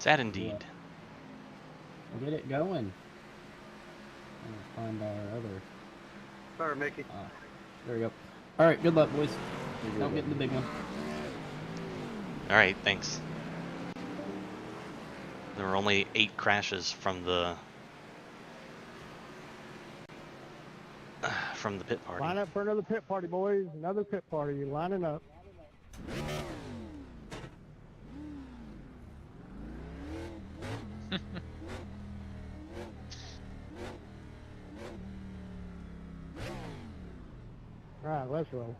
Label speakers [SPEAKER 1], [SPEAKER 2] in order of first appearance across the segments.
[SPEAKER 1] Sad indeed.
[SPEAKER 2] Get it going. Find our other.
[SPEAKER 3] Sorry, Mickey.
[SPEAKER 2] There we go. All right, good luck, boys. Don't get in the big one.
[SPEAKER 1] All right, thanks. There were only 8 crashes from the pit party.
[SPEAKER 4] Line up for another pit party, boys. Another pit party. You're lining up. All right, let's roll.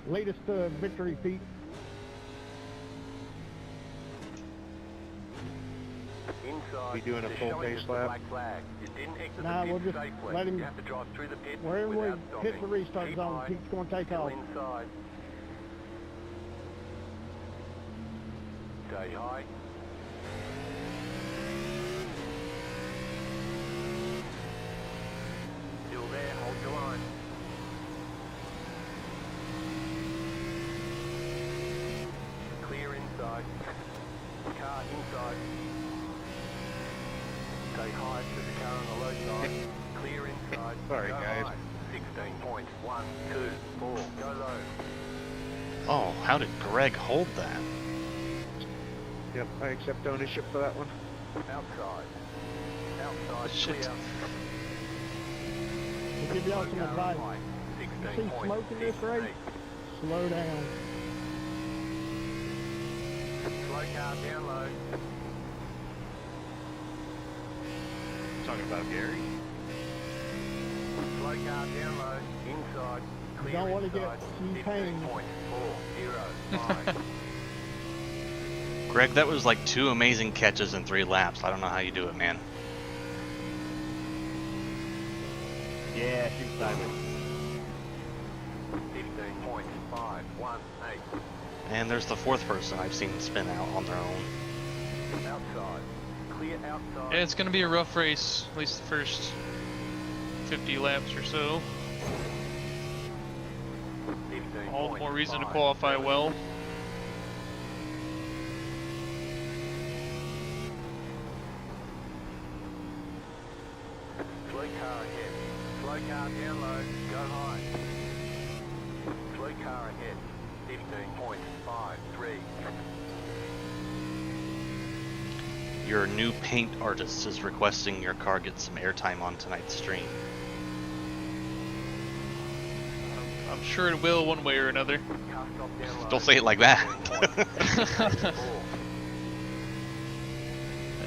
[SPEAKER 4] Lead us to victory, Pete.
[SPEAKER 3] We doing a full pace lap?
[SPEAKER 4] Nah, we'll just let him. Wherever we hit the restart zone, Pete's going to take off.
[SPEAKER 5] Stay high. Still there, hold your line. Clear inside. Car inside. Stay high to the car on the low side. Clear inside.
[SPEAKER 3] Sorry,
[SPEAKER 5] Go
[SPEAKER 3] guys.
[SPEAKER 5] high. 16 points. 1, 2, 4. Go low.
[SPEAKER 1] Oh, how did Greg hold that?
[SPEAKER 3] Yep, I accept ownership for that one.
[SPEAKER 5] Outside. Outside.
[SPEAKER 1] Shit.
[SPEAKER 5] Clear.
[SPEAKER 4] We'll give y'all some
[SPEAKER 5] Car
[SPEAKER 4] advice.
[SPEAKER 5] on high.
[SPEAKER 4] You
[SPEAKER 5] 16
[SPEAKER 4] see
[SPEAKER 5] points.
[SPEAKER 4] smoke in this race? Slow down.
[SPEAKER 5] Slow car down low.
[SPEAKER 3] Talking about Gary.
[SPEAKER 5] Slow car down low. Inside.
[SPEAKER 4] You
[SPEAKER 5] Clear
[SPEAKER 4] don't want to get
[SPEAKER 5] inside.
[SPEAKER 4] T-pain.
[SPEAKER 5] 15 points. 4, 0, 5.
[SPEAKER 1] Greg, that was like 2 amazing catches in 3 laps. I don't know how you do it, man.
[SPEAKER 3] Yeah, she's diving.
[SPEAKER 5] 15 points. 5, 1, 8.
[SPEAKER 1] And there's the 4th person I've seen spin out on their own.
[SPEAKER 5] Outside. Clear outside.
[SPEAKER 6] Yeah, it's going to be a rough race, at least the first 50 laps or so.
[SPEAKER 5] 15
[SPEAKER 6] All the
[SPEAKER 5] points.
[SPEAKER 6] more reason to
[SPEAKER 5] 5,
[SPEAKER 6] qualify
[SPEAKER 5] 7.
[SPEAKER 6] well.
[SPEAKER 5] Slow car ahead. Slow car down low. Go high. Slow car ahead. 15 points. 5, 3.
[SPEAKER 1] Your new paint artist is requesting your car get some airtime on tonight's stream.
[SPEAKER 6] I'm sure it will one way or another.
[SPEAKER 5] Car stop down low.
[SPEAKER 1] Don't say it like that.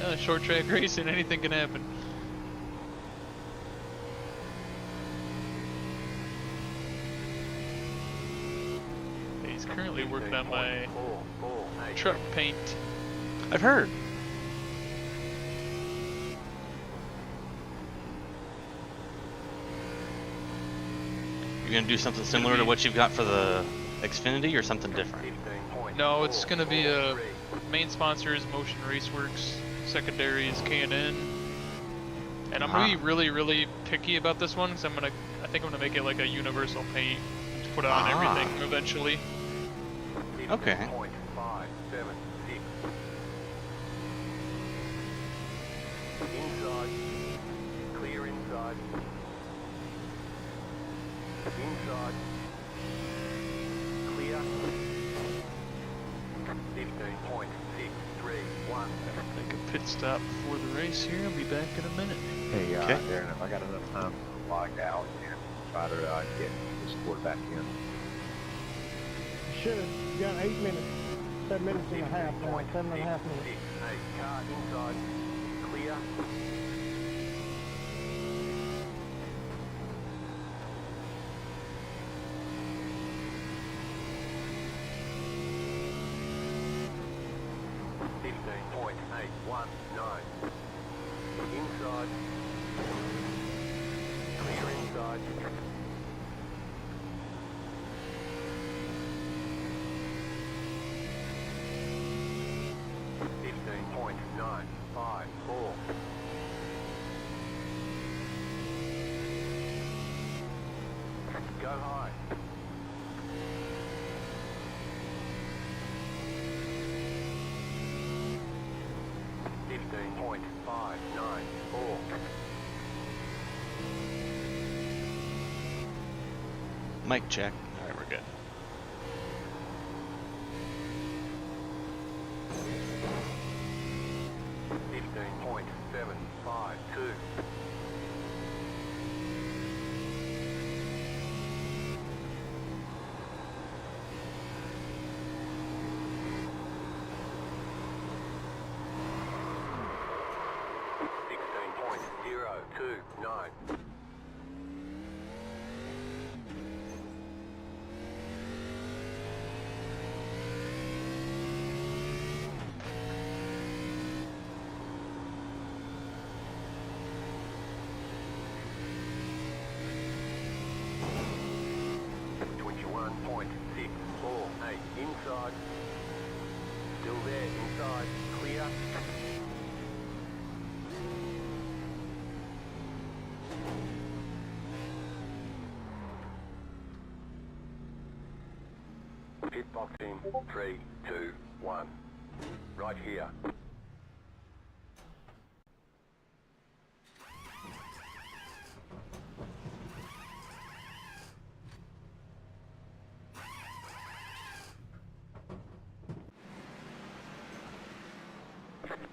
[SPEAKER 5] 4.
[SPEAKER 6] Short track racing, anything can happen. He's currently working on my
[SPEAKER 5] 4, 4, 8.
[SPEAKER 6] truck paint.
[SPEAKER 1] I've heard. You're gonna do something similar to what you've got for the Xfinity, or something different?
[SPEAKER 5] 15 points.
[SPEAKER 6] No, it's
[SPEAKER 5] 4,
[SPEAKER 6] going to be
[SPEAKER 5] 4,
[SPEAKER 6] a
[SPEAKER 5] 3.
[SPEAKER 6] main sponsor is Motion Raceworks, secondary is K&N, and I'm gonna be really, really picky about this one because I think I'm gonna make it like a universal paint to put on everything eventually.
[SPEAKER 5] 15
[SPEAKER 1] Okay.
[SPEAKER 5] points. 5, 7, 6. Inside. Clear inside. Inside. Clear. 15 points. 6, 3, 1.
[SPEAKER 6] Make a pit stop before the race here. I'll be back in a minute.
[SPEAKER 3] Hey,
[SPEAKER 1] Okay.
[SPEAKER 3] Darren, if I got enough time to log out and try to get the score back in.
[SPEAKER 4] Should have. You got 8 minutes. 7 minutes and a half now. 7 and a half minutes.
[SPEAKER 5] 6, 8. Car inside. Clear. Points 8, 1, 9. Inside. Clear inside. Points 9, 5, 4.
[SPEAKER 1] Mic check. All right, we're good.
[SPEAKER 5] .752. .029. Inside. Still there, inside. Clear. Pit box in 3, 2, 1. Right here.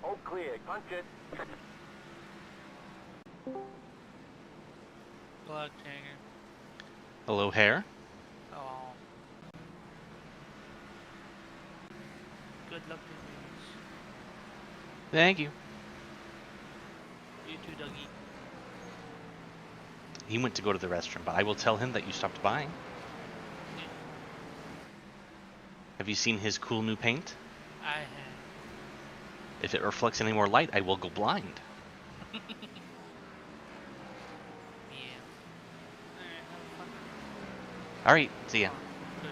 [SPEAKER 5] All clear, punch it.
[SPEAKER 6] Plug hanger.
[SPEAKER 1] Hello, Hare.
[SPEAKER 6] Oh. Good luck to you.
[SPEAKER 1] Thank you.
[SPEAKER 6] You too, Dougie.
[SPEAKER 1] He went to go to the restroom, but I will tell him that you stopped by.
[SPEAKER 6] Yeah.
[SPEAKER 1] Have you seen his cool new paint?
[SPEAKER 6] I have.
[SPEAKER 1] If it reflects any more light, I will go blind.
[SPEAKER 6] Yeah. Alright, have fun.
[SPEAKER 1] Alright, see ya.
[SPEAKER 6] Good.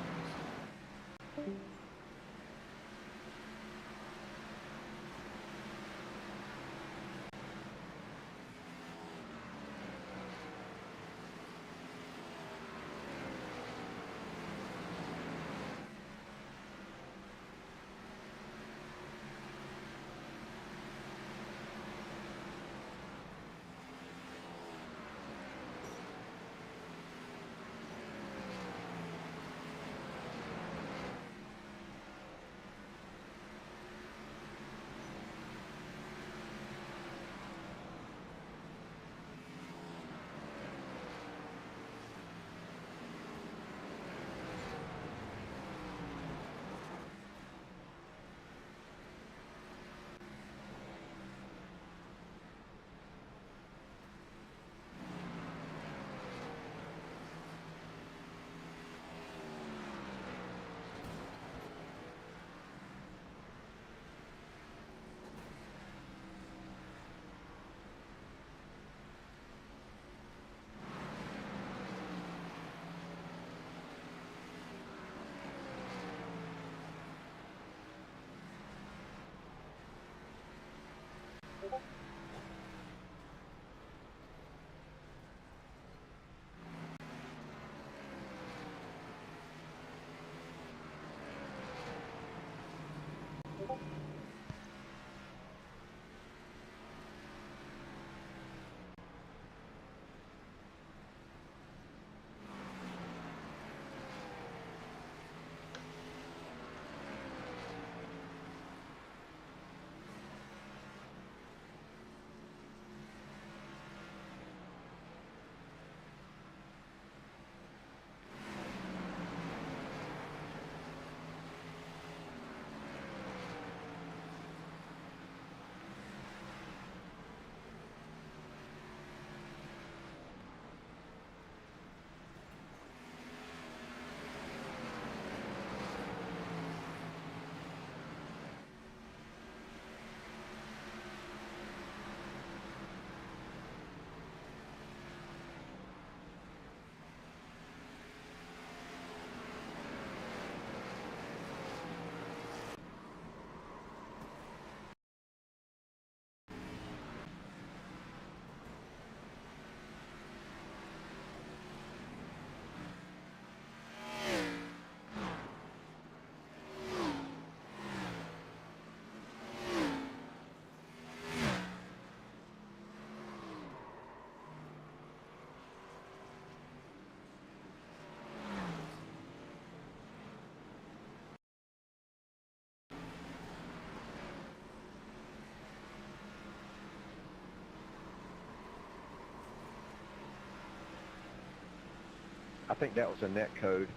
[SPEAKER 3] I think that was a net code.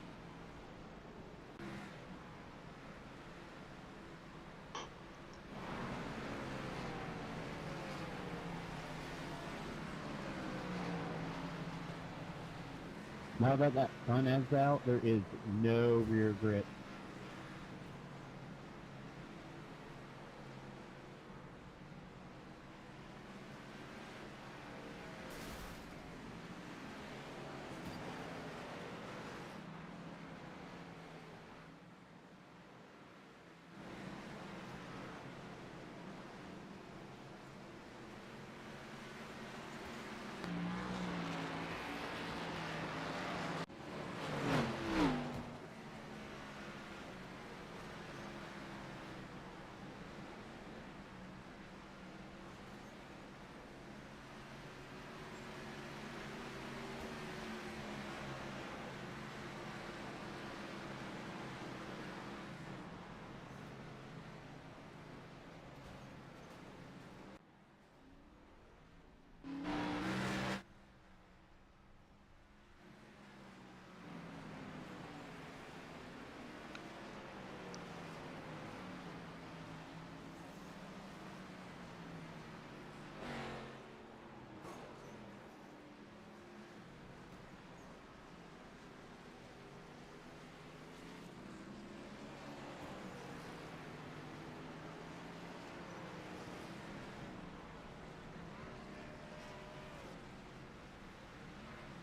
[SPEAKER 2] Now that that front end's out, there is no rear grip.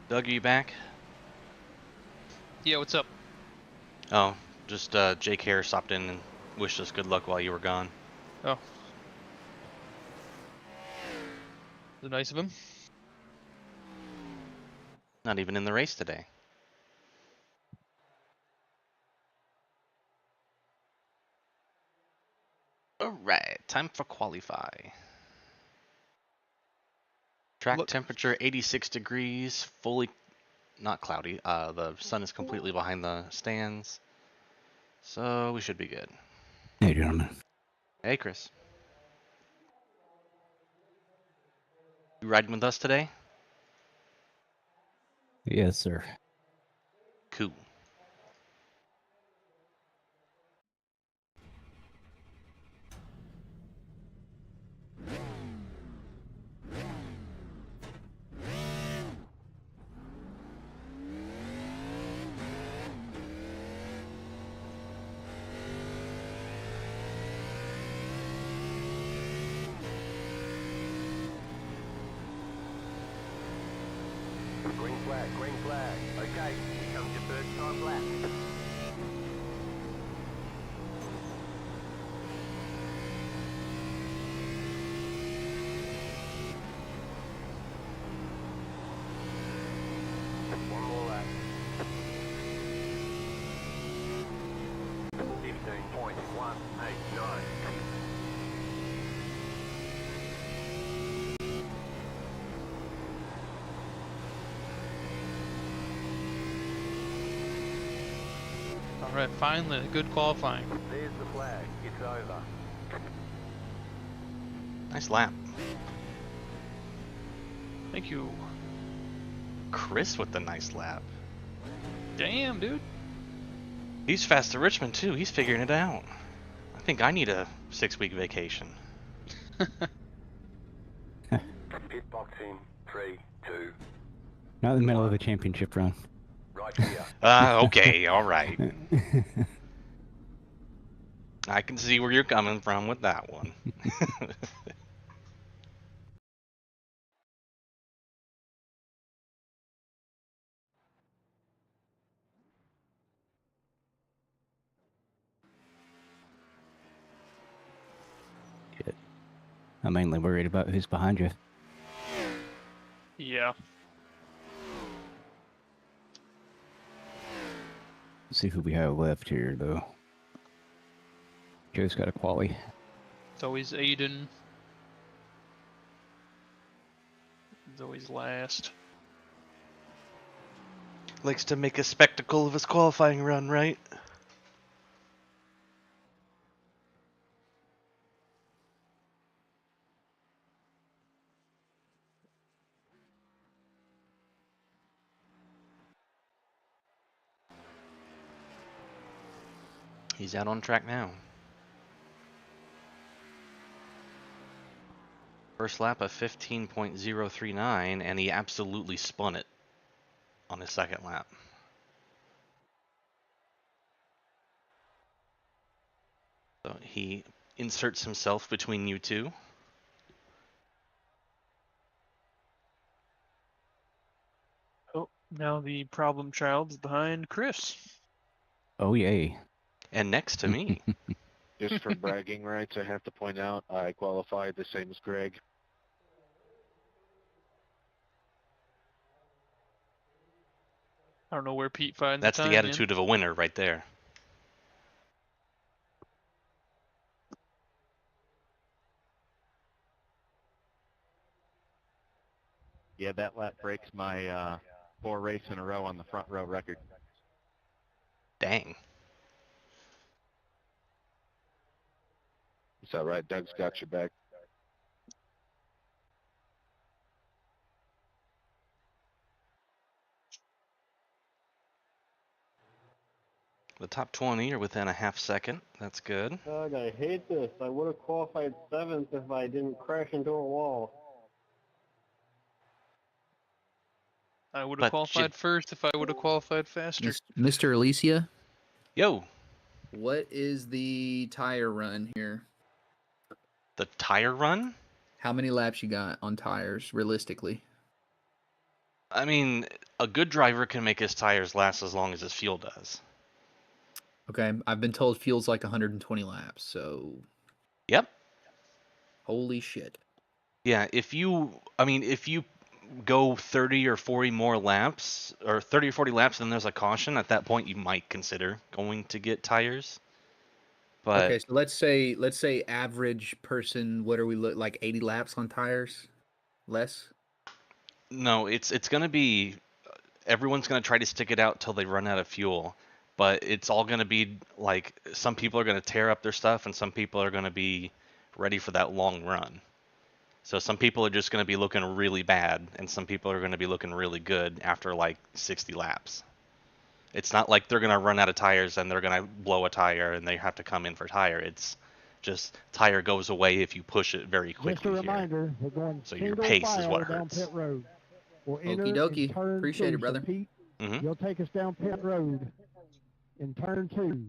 [SPEAKER 1] Doug, are you back?
[SPEAKER 6] Yeah, what's up?
[SPEAKER 1] Oh, just Jake Hare stopped in and wished us good luck while you were gone.
[SPEAKER 6] Oh. Was it nice of him?
[SPEAKER 1] Not even in the race today. Alright, time for qualify. Track
[SPEAKER 6] Look.
[SPEAKER 1] temperature 86 degrees, fully not cloudy. The sun is completely behind the stands. So we should be good.
[SPEAKER 7] Hey, gentlemen.
[SPEAKER 1] Hey, Chris. You riding with us today?
[SPEAKER 7] Yes, sir.
[SPEAKER 1] Cool.
[SPEAKER 5] Green flag, green flag. Okay, here comes your first time lap. One more lap. 15.189.
[SPEAKER 6] Alright, finally, good qualifying.
[SPEAKER 5] There's the flag. It's over.
[SPEAKER 1] Nice lap.
[SPEAKER 6] Thank you.
[SPEAKER 1] Chris with the nice lap.
[SPEAKER 6] Damn, dude.
[SPEAKER 1] He's fast to Richmond too. He's figuring it out. I think I need a 6-week vacation.
[SPEAKER 5] Pit box in 3, 2,
[SPEAKER 7] Not in the middle of a championship run.
[SPEAKER 5] right here.
[SPEAKER 1] Okay, all right. I can see where you're coming from with that one.
[SPEAKER 7] Shit. I'm mainly worried about who's behind you.
[SPEAKER 6] Yeah.
[SPEAKER 7] Let's see who we have left here, though. Joe's got a quali.
[SPEAKER 6] It's always Aiden. It's always last.
[SPEAKER 1] Likes to make a spectacle of his qualifying run, right? He's out on track now. First lap of 15.039, and he absolutely spun it on his second lap. So he inserts himself between you two.
[SPEAKER 6] Oh, now the problem child is behind Chris.
[SPEAKER 7] Oh, yay.
[SPEAKER 1] And next to me.
[SPEAKER 3] Just for bragging rights, I have to point out I qualified the same as Greg.
[SPEAKER 6] I don't know where Pete finds
[SPEAKER 1] That's
[SPEAKER 6] the time,
[SPEAKER 1] the attitude of a winner right there.
[SPEAKER 3] Yeah, that lap breaks my 4 race in a row on the front row record.
[SPEAKER 1] Dang.
[SPEAKER 3] It's all right. Doug's got your back.
[SPEAKER 1] The top 20 are within a half second. That's good.
[SPEAKER 4] Doug, I hate this. I would have qualified 7th if I didn't crash into a wall.
[SPEAKER 6] I would
[SPEAKER 1] But
[SPEAKER 6] have qualified first if I would have qualified faster.
[SPEAKER 8] Mr. Alicia,
[SPEAKER 1] Yo,
[SPEAKER 8] what is the tire run here?
[SPEAKER 1] the tire run?
[SPEAKER 8] How many laps you got on tires, realistically?
[SPEAKER 1] I mean, a good driver can make his tires last as long as his fuel does.
[SPEAKER 8] Okay, I've been told fuel's like 120 laps, so...
[SPEAKER 1] Yep.
[SPEAKER 8] Holy shit.
[SPEAKER 1] Yeah, if you go 30 or 40 more laps, or 30 or 40 laps, then there's a caution. At that point, you might consider going to get tires. But
[SPEAKER 8] Okay, so let's say average person, what are we like 80 laps on tires? Less?
[SPEAKER 1] no, it's gonna be, everyone's gonna try to stick it out till they run out of fuel. But it's all gonna be like, some people are gonna tear up their stuff, and some people are gonna be ready for that long run. So some people are just going to be looking really bad, and some people are going to be looking really good after like 60 laps. It's not like they're going to run out of tires and they're going to blow a tire and they have to come in for tire. It's just tire goes away if you push it very quickly.
[SPEAKER 4] Just a reminder, we're going
[SPEAKER 1] So your
[SPEAKER 4] single
[SPEAKER 1] pace is
[SPEAKER 4] file
[SPEAKER 1] what
[SPEAKER 4] down
[SPEAKER 1] hurts.
[SPEAKER 4] pit road. We'll enter
[SPEAKER 8] Okie dokie.
[SPEAKER 4] in turn
[SPEAKER 8] Appreciate
[SPEAKER 4] 2.
[SPEAKER 8] it, brother.
[SPEAKER 4] So Pete,
[SPEAKER 1] Mhm.
[SPEAKER 4] you'll take us down pit road in turn 2.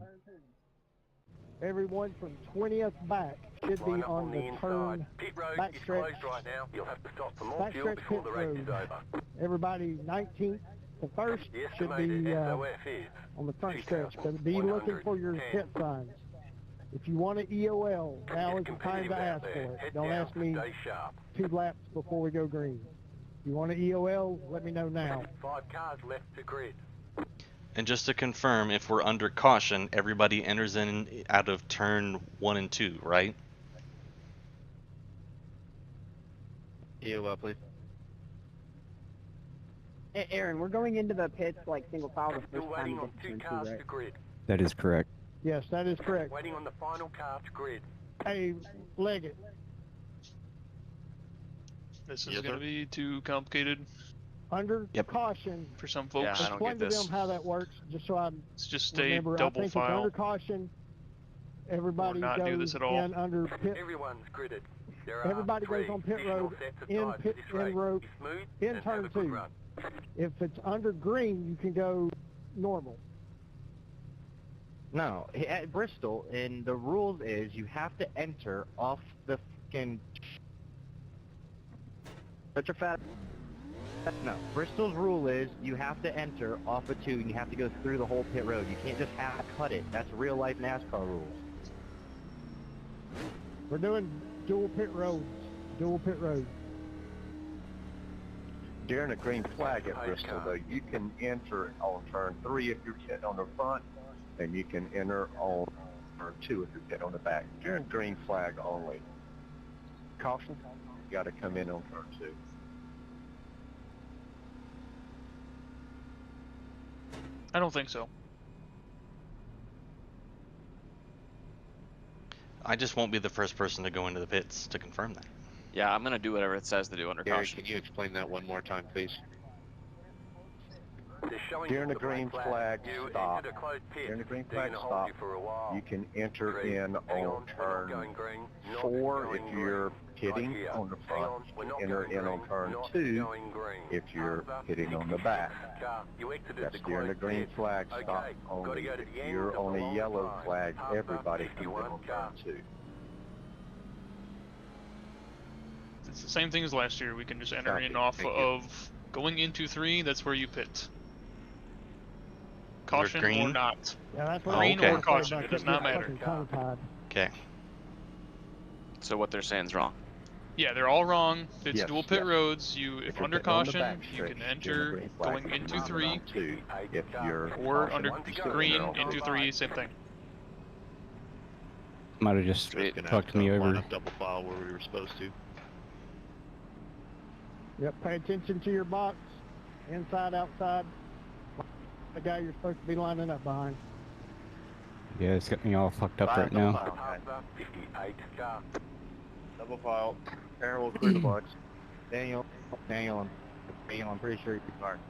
[SPEAKER 4] Everyone from 20th back should be
[SPEAKER 5] Line up
[SPEAKER 4] on the turn
[SPEAKER 5] Pit road is
[SPEAKER 4] backstretch.
[SPEAKER 5] closed right now. You'll have to stop for more fuel
[SPEAKER 4] Backstretch
[SPEAKER 5] before
[SPEAKER 4] pit
[SPEAKER 5] the race is
[SPEAKER 4] road.
[SPEAKER 5] over.
[SPEAKER 4] Everybody 19th to 1st
[SPEAKER 5] The
[SPEAKER 4] should
[SPEAKER 5] estimated
[SPEAKER 4] be
[SPEAKER 5] SOF is
[SPEAKER 4] on the front stretch, but be looking for your pit signs. If you want an EOL, now is the time to ask for it. Don't ask me
[SPEAKER 5] Stay sharp.
[SPEAKER 4] 2 laps before we go green. If you want an EOL, let me know now.
[SPEAKER 5] 5 cars left to grid.
[SPEAKER 1] And just to confirm, if we're under caution, everybody enters in out of turn 1 and 2, right?
[SPEAKER 3] EOL, please.
[SPEAKER 9] Hey, Aaron, we're going into the pits like single file the
[SPEAKER 5] Still
[SPEAKER 9] first time
[SPEAKER 5] waiting
[SPEAKER 9] we
[SPEAKER 5] on
[SPEAKER 9] get
[SPEAKER 5] 2
[SPEAKER 9] to turn
[SPEAKER 5] cars
[SPEAKER 9] 2, right?
[SPEAKER 5] to grid.
[SPEAKER 7] That is correct.
[SPEAKER 4] Yes, that is correct.
[SPEAKER 5] Waiting on the final car to grid.
[SPEAKER 4] Hey, Leggett,
[SPEAKER 6] This is
[SPEAKER 3] Yes,
[SPEAKER 6] going
[SPEAKER 3] sir.
[SPEAKER 6] to be too complicated
[SPEAKER 4] under
[SPEAKER 1] Yep.
[SPEAKER 4] caution,
[SPEAKER 6] for some folks.
[SPEAKER 10] I don't
[SPEAKER 4] explain
[SPEAKER 10] get
[SPEAKER 4] to
[SPEAKER 10] this.
[SPEAKER 4] them how that works, just so I
[SPEAKER 6] Let's just stay
[SPEAKER 4] remember. I
[SPEAKER 6] double
[SPEAKER 4] think it's
[SPEAKER 6] file.
[SPEAKER 4] under caution. Everybody
[SPEAKER 6] Or not
[SPEAKER 4] goes
[SPEAKER 6] do this at all.
[SPEAKER 4] in under pit.
[SPEAKER 5] Everyone's gridded. There are
[SPEAKER 4] Everybody goes
[SPEAKER 5] 3
[SPEAKER 4] on pit
[SPEAKER 5] additional
[SPEAKER 4] road,
[SPEAKER 5] sets of
[SPEAKER 4] in
[SPEAKER 5] tyres
[SPEAKER 4] pit,
[SPEAKER 5] for this
[SPEAKER 4] in
[SPEAKER 5] race.
[SPEAKER 4] road,
[SPEAKER 5] Be smooth
[SPEAKER 4] in
[SPEAKER 5] and have
[SPEAKER 4] turn
[SPEAKER 5] a good
[SPEAKER 4] 2.
[SPEAKER 5] run.
[SPEAKER 4] If it's under green, you can go normal.
[SPEAKER 11] No, at Bristol, and the rules is you have to enter off the fucking... Such a fat... No, Bristol's rule is you have to enter off of 2 and you have to go through the whole pit road. You can't just cut it. That's real life NASCAR rules.
[SPEAKER 4] We're doing dual pit roads. Dual pit roads.
[SPEAKER 3] During a green flag at Bristol, though, you can enter on turn 3 if you're hit on the front, and you can enter on turn 2 if you're hit on the back. During green flag only. Caution, you got to come in on turn 2.
[SPEAKER 6] I don't think so.
[SPEAKER 1] I just won't be the first person to go into the pits to confirm that.
[SPEAKER 10] Yeah, I'm gonna do whatever it says to do under
[SPEAKER 3] Gary,
[SPEAKER 10] caution.
[SPEAKER 3] can you explain that one more time, please? During the green flag stop. During the green flag stop, you can enter in on turn 4 if you're hitting on the front. You can enter in on turn 2 if you're hitting on the back. That's during the green flag stop only. If you're on a yellow flag, everybody can go on turn 2.
[SPEAKER 6] It's the same thing as last year. We can just enter in off of going into 3. That's where you pit. Caution or not.
[SPEAKER 4] Yeah, that's what
[SPEAKER 6] Green or caution. It does not matter.
[SPEAKER 1] Okay.
[SPEAKER 10] So what they're saying is wrong.
[SPEAKER 6] Yeah, they're all wrong. It's
[SPEAKER 3] Yes,
[SPEAKER 6] dual pit
[SPEAKER 3] yes.
[SPEAKER 6] roads. You, if
[SPEAKER 3] you're
[SPEAKER 6] under
[SPEAKER 3] pitting on the
[SPEAKER 6] caution,
[SPEAKER 3] back
[SPEAKER 6] you can
[SPEAKER 3] stretch,
[SPEAKER 6] enter
[SPEAKER 3] green flag,
[SPEAKER 6] going
[SPEAKER 3] you can
[SPEAKER 6] into
[SPEAKER 3] enter
[SPEAKER 6] 3,
[SPEAKER 3] on 2. If you're
[SPEAKER 6] or
[SPEAKER 3] caution,
[SPEAKER 6] under
[SPEAKER 3] you still
[SPEAKER 6] green
[SPEAKER 3] enter on
[SPEAKER 6] into 3, same thing.
[SPEAKER 7] Might have just fucked me over.
[SPEAKER 12] Double file where we were supposed to.
[SPEAKER 4] Yep, pay attention to your box. Inside, outside. The guy you're supposed to be lining up behind.
[SPEAKER 7] Yeah, it's got me all fucked up right now.
[SPEAKER 11] Double file. Aaron will clear the box. Daniel, I'm pretty sure you're parked.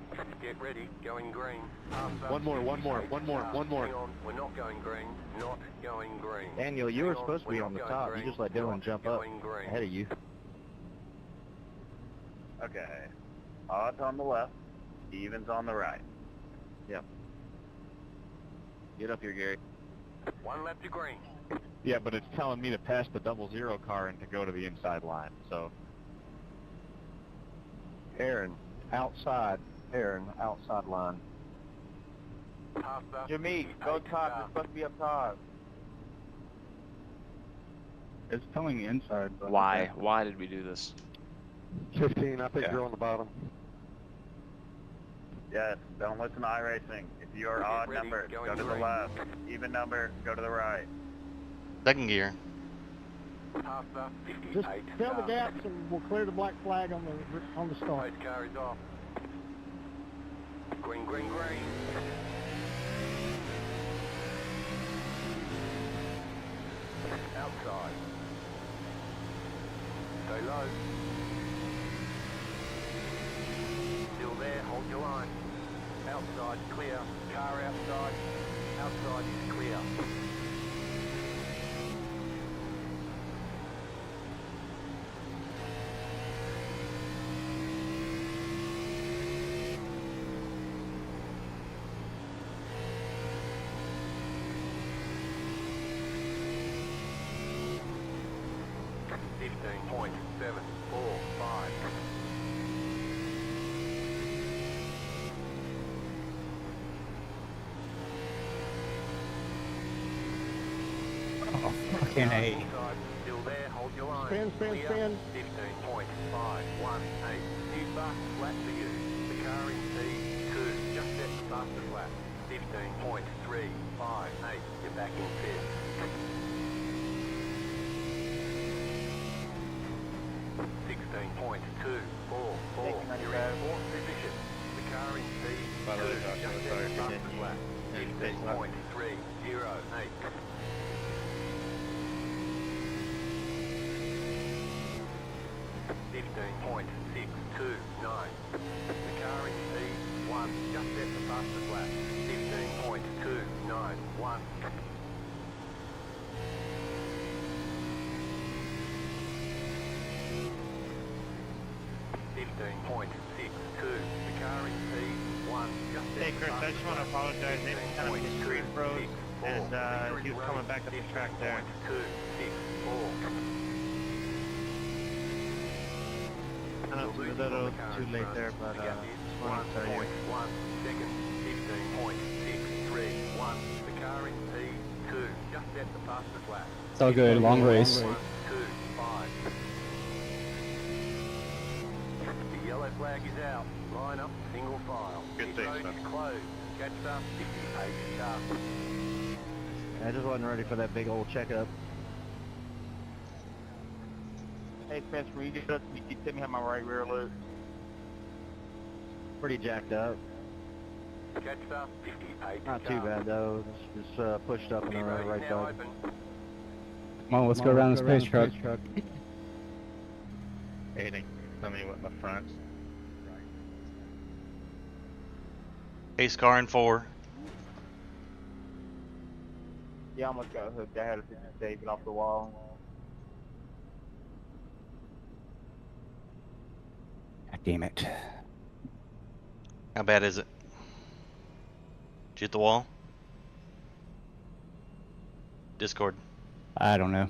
[SPEAKER 5] Get ready, going green.
[SPEAKER 12] One more.
[SPEAKER 5] Hang on, we're not going green, not going green.
[SPEAKER 11] Daniel, you were supposed to be on the top. You just let Dylan jump up ahead of you.
[SPEAKER 3] Okay. Odds on the left, evens on the right.
[SPEAKER 11] Yep. Get up here, Gary.
[SPEAKER 5] 1 lap to green.
[SPEAKER 12] Yeah, but it's telling me to pass the 00 car and to go to the inside line, so.
[SPEAKER 3] Aaron, outside line.
[SPEAKER 11] Jimmy, go top. You're supposed to be up top.
[SPEAKER 2] It's telling me inside. But
[SPEAKER 10] Why? Why did we do this?
[SPEAKER 3] 15, I think you're on the bottom. Yes, don't listen to iRacing. If you are odd number, go to the left. Even number, go to the right.
[SPEAKER 1] Second gear.
[SPEAKER 4] Just fill the gaps and we'll clear the black flag on the start.
[SPEAKER 5] Car is off. Green. Outside. Stay low. Still there, hold your line. Outside, clear. Car outside. Outside is clear.
[SPEAKER 7] Oh, fucking A.
[SPEAKER 5] Still there, hold your line.
[SPEAKER 4] Spin.
[SPEAKER 5] 15.518. New fast flat for you. The car in P2. Just set the fastest lap. 15.358. You're back in fifth. 16.244. You're in fourth position. The car in P2. Just set the fastest lap. 15.308. 15.629. The car in P1 just set the fastest lap. 15.291. 15.62. The car in P1 just set
[SPEAKER 13] Hey Chris, I just want to apologize. They kind of his screen froze, and he was coming back up the track there.
[SPEAKER 5] 264.
[SPEAKER 13] I know it's a little too late there, but just wanted to tell you.
[SPEAKER 5] 1 second, 15.631. The car in P2 just set the fastest lap.
[SPEAKER 7] It's all good, long race.
[SPEAKER 5] 1, 2, 5. The yellow flag is out. Line up, single file.
[SPEAKER 12] Good thing,
[SPEAKER 5] Pit road is closed. Catch up, 58 car.
[SPEAKER 11] I just wasn't ready for that big old checkup.
[SPEAKER 13] Hey Spencer, will you just tell me how my right rear looks?
[SPEAKER 11] Pretty jacked up.
[SPEAKER 5] Catch up, 58
[SPEAKER 11] Not too bad though. Just pushed up in the right
[SPEAKER 5] now
[SPEAKER 11] side.
[SPEAKER 5] open.
[SPEAKER 7] Come on, let's go around this pace truck.
[SPEAKER 12] Anything? Tell me what my front.
[SPEAKER 1] Pace car in 4.
[SPEAKER 11] Yeah, I almost got hooked. I had a 50 get off the wall.
[SPEAKER 7] God damn it.
[SPEAKER 1] How bad is it? Did you hit the wall? Discord.
[SPEAKER 7] I don't know.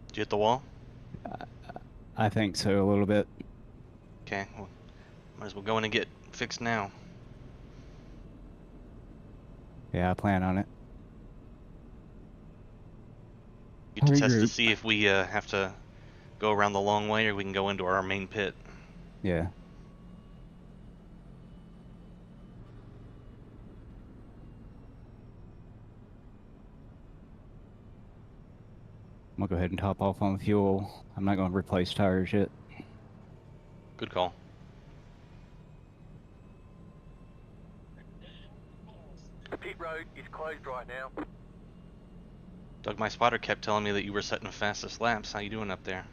[SPEAKER 1] Did you hit the wall?
[SPEAKER 7] I think so, a little bit.
[SPEAKER 1] Okay, well, might as well go in and get fixed now.
[SPEAKER 7] Yeah, I plan on it.
[SPEAKER 1] Get to test to
[SPEAKER 7] Regroup.
[SPEAKER 1] see if we have to go around the long way or we can go into our main pit.
[SPEAKER 7] Yeah. I'm gonna go ahead and top off on fuel. I'm not gonna replace tires yet.
[SPEAKER 1] Good call.
[SPEAKER 5] The pit road is closed right now.
[SPEAKER 1] Doug, my spotter kept telling me that you were setting the fastest laps. How you doing up there?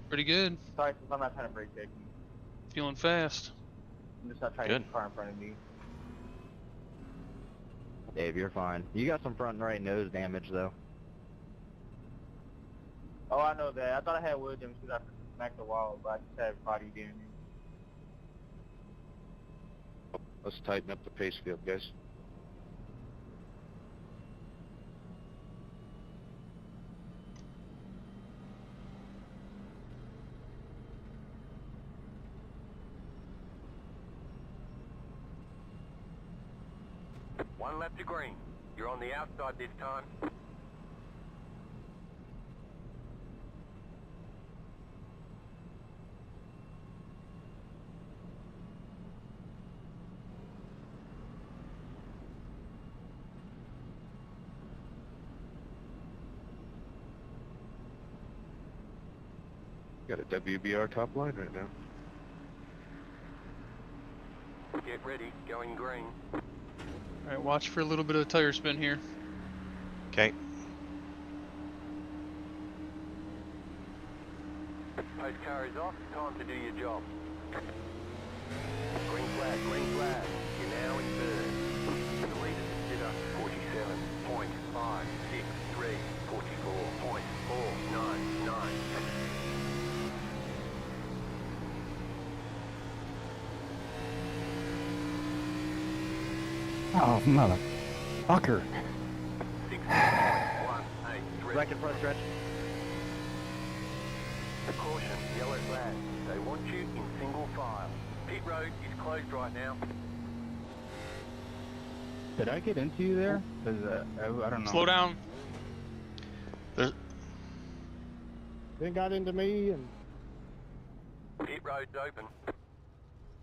[SPEAKER 6] Pretty good.
[SPEAKER 11] Sorry, since I'm not trying to brake check you.
[SPEAKER 6] Feeling fast.
[SPEAKER 11] I'm just not trying to
[SPEAKER 1] Good.
[SPEAKER 11] get the car in front of me. Dave, you're fine. You got some front and right nose damage, though. Oh, I know that. I thought I had wood damage because I smacked the wall, but I just had body damage.
[SPEAKER 3] Let's tighten up the pace field, guys.
[SPEAKER 5] One lap to green. You're on the outside this time.
[SPEAKER 3] Got a WBR top line right now.
[SPEAKER 5] Get ready, going green.
[SPEAKER 6] Alright, watch for a little bit of tire spin here.
[SPEAKER 1] Okay.
[SPEAKER 5] Post car is off, time to do your job. Green flag, green flag. You're now in third. The leader consider 47.563, 44.499.
[SPEAKER 7] Oh, motherfucker.
[SPEAKER 11] Back in front stretch.
[SPEAKER 5] Caution, yellow flag. They want you in single file. Pit road is closed right now.
[SPEAKER 12] Did I get into you there? Cause I don't know.
[SPEAKER 6] Slow down.
[SPEAKER 1] There's...
[SPEAKER 4] Then got into me and...
[SPEAKER 5] Pit road's open.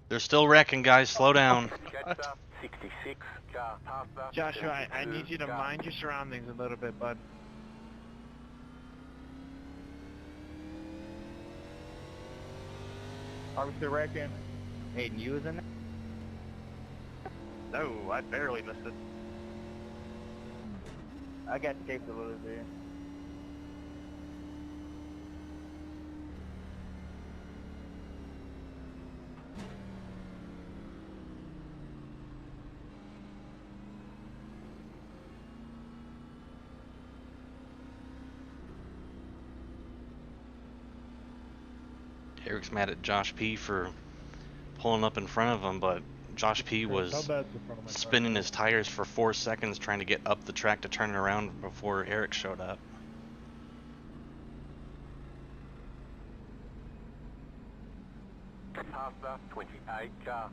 [SPEAKER 1] They're still wrecking, guys. Slow down.
[SPEAKER 5] Catch up, 66, car past us.
[SPEAKER 13] Joshua, I need you to
[SPEAKER 5] car.
[SPEAKER 13] mind your surroundings a little bit, bud.
[SPEAKER 11] Are we still wrecking? Hayden, you was in there?
[SPEAKER 13] No, I barely missed it.
[SPEAKER 11] I got escaped a little bit.
[SPEAKER 1] Eric's mad at Josh P for pulling up in front of him, but Josh P was spinning his tires for 4 seconds trying to get up the track to turn it around before Eric showed up.
[SPEAKER 5] Past us, 28, car.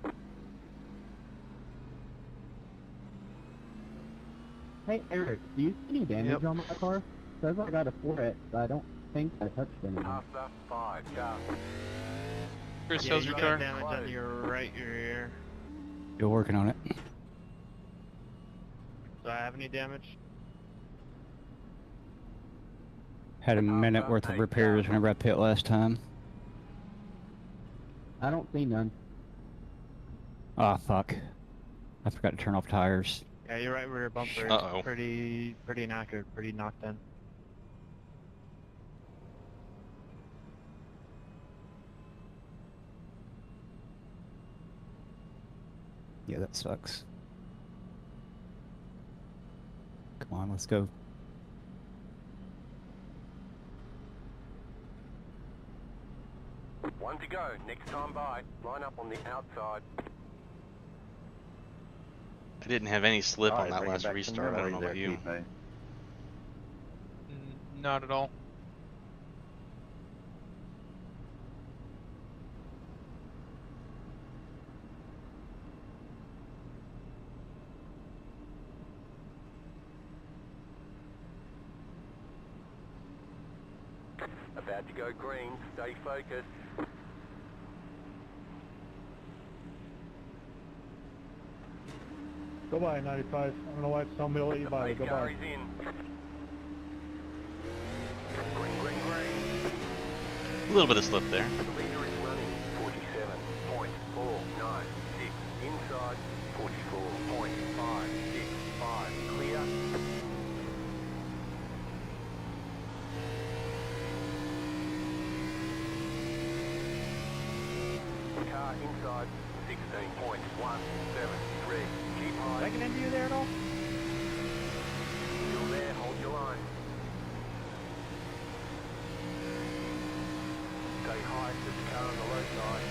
[SPEAKER 2] Hey, Eric, do you see any damage on my car? Says I got a 4X, but I don't think I touched anything.
[SPEAKER 5] Past us, 5, car.
[SPEAKER 6] Chris,
[SPEAKER 13] Yeah,
[SPEAKER 6] how's
[SPEAKER 13] you
[SPEAKER 6] your
[SPEAKER 13] got
[SPEAKER 6] car?
[SPEAKER 13] damage on your right rear.
[SPEAKER 7] Still working on it.
[SPEAKER 13] Do I have any damage?
[SPEAKER 7] Had a minute worth of repairs whenever I pit last time.
[SPEAKER 2] I don't see none.
[SPEAKER 7] Ah, fuck. I forgot to turn off tires.
[SPEAKER 13] Yeah, your right rear bumper
[SPEAKER 1] Uh-oh.
[SPEAKER 13] is pretty knackered, pretty knocked in.
[SPEAKER 7] Yeah, that sucks. Come on, let's go.
[SPEAKER 5] One to go. Next time by. Line up on the outside.
[SPEAKER 1] I didn't have any slip
[SPEAKER 3] All
[SPEAKER 1] on
[SPEAKER 3] right,
[SPEAKER 1] that
[SPEAKER 3] bringing
[SPEAKER 1] last
[SPEAKER 3] back some
[SPEAKER 1] restart. I don't know
[SPEAKER 3] memories
[SPEAKER 1] about
[SPEAKER 3] there,
[SPEAKER 1] you.
[SPEAKER 3] Keith,
[SPEAKER 6] Not at all.
[SPEAKER 5] About to go green. Stay focused.
[SPEAKER 4] Go by 95. I don't know why it's telling me to let you by.
[SPEAKER 5] Pace
[SPEAKER 4] Go
[SPEAKER 5] car
[SPEAKER 4] by.
[SPEAKER 5] is in. Green, green, green.
[SPEAKER 1] A little bit of slip there.
[SPEAKER 5] The leader is running 47.496. Inside 44.565. Clear. Car inside 16.173. Keep high.
[SPEAKER 9] Did I get into you there at all?
[SPEAKER 5] Still there, hold your line. Stay high to the car on the low side.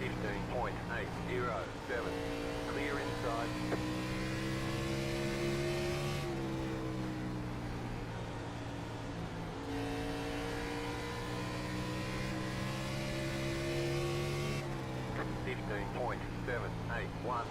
[SPEAKER 5] 15.807. Clear inside. .781.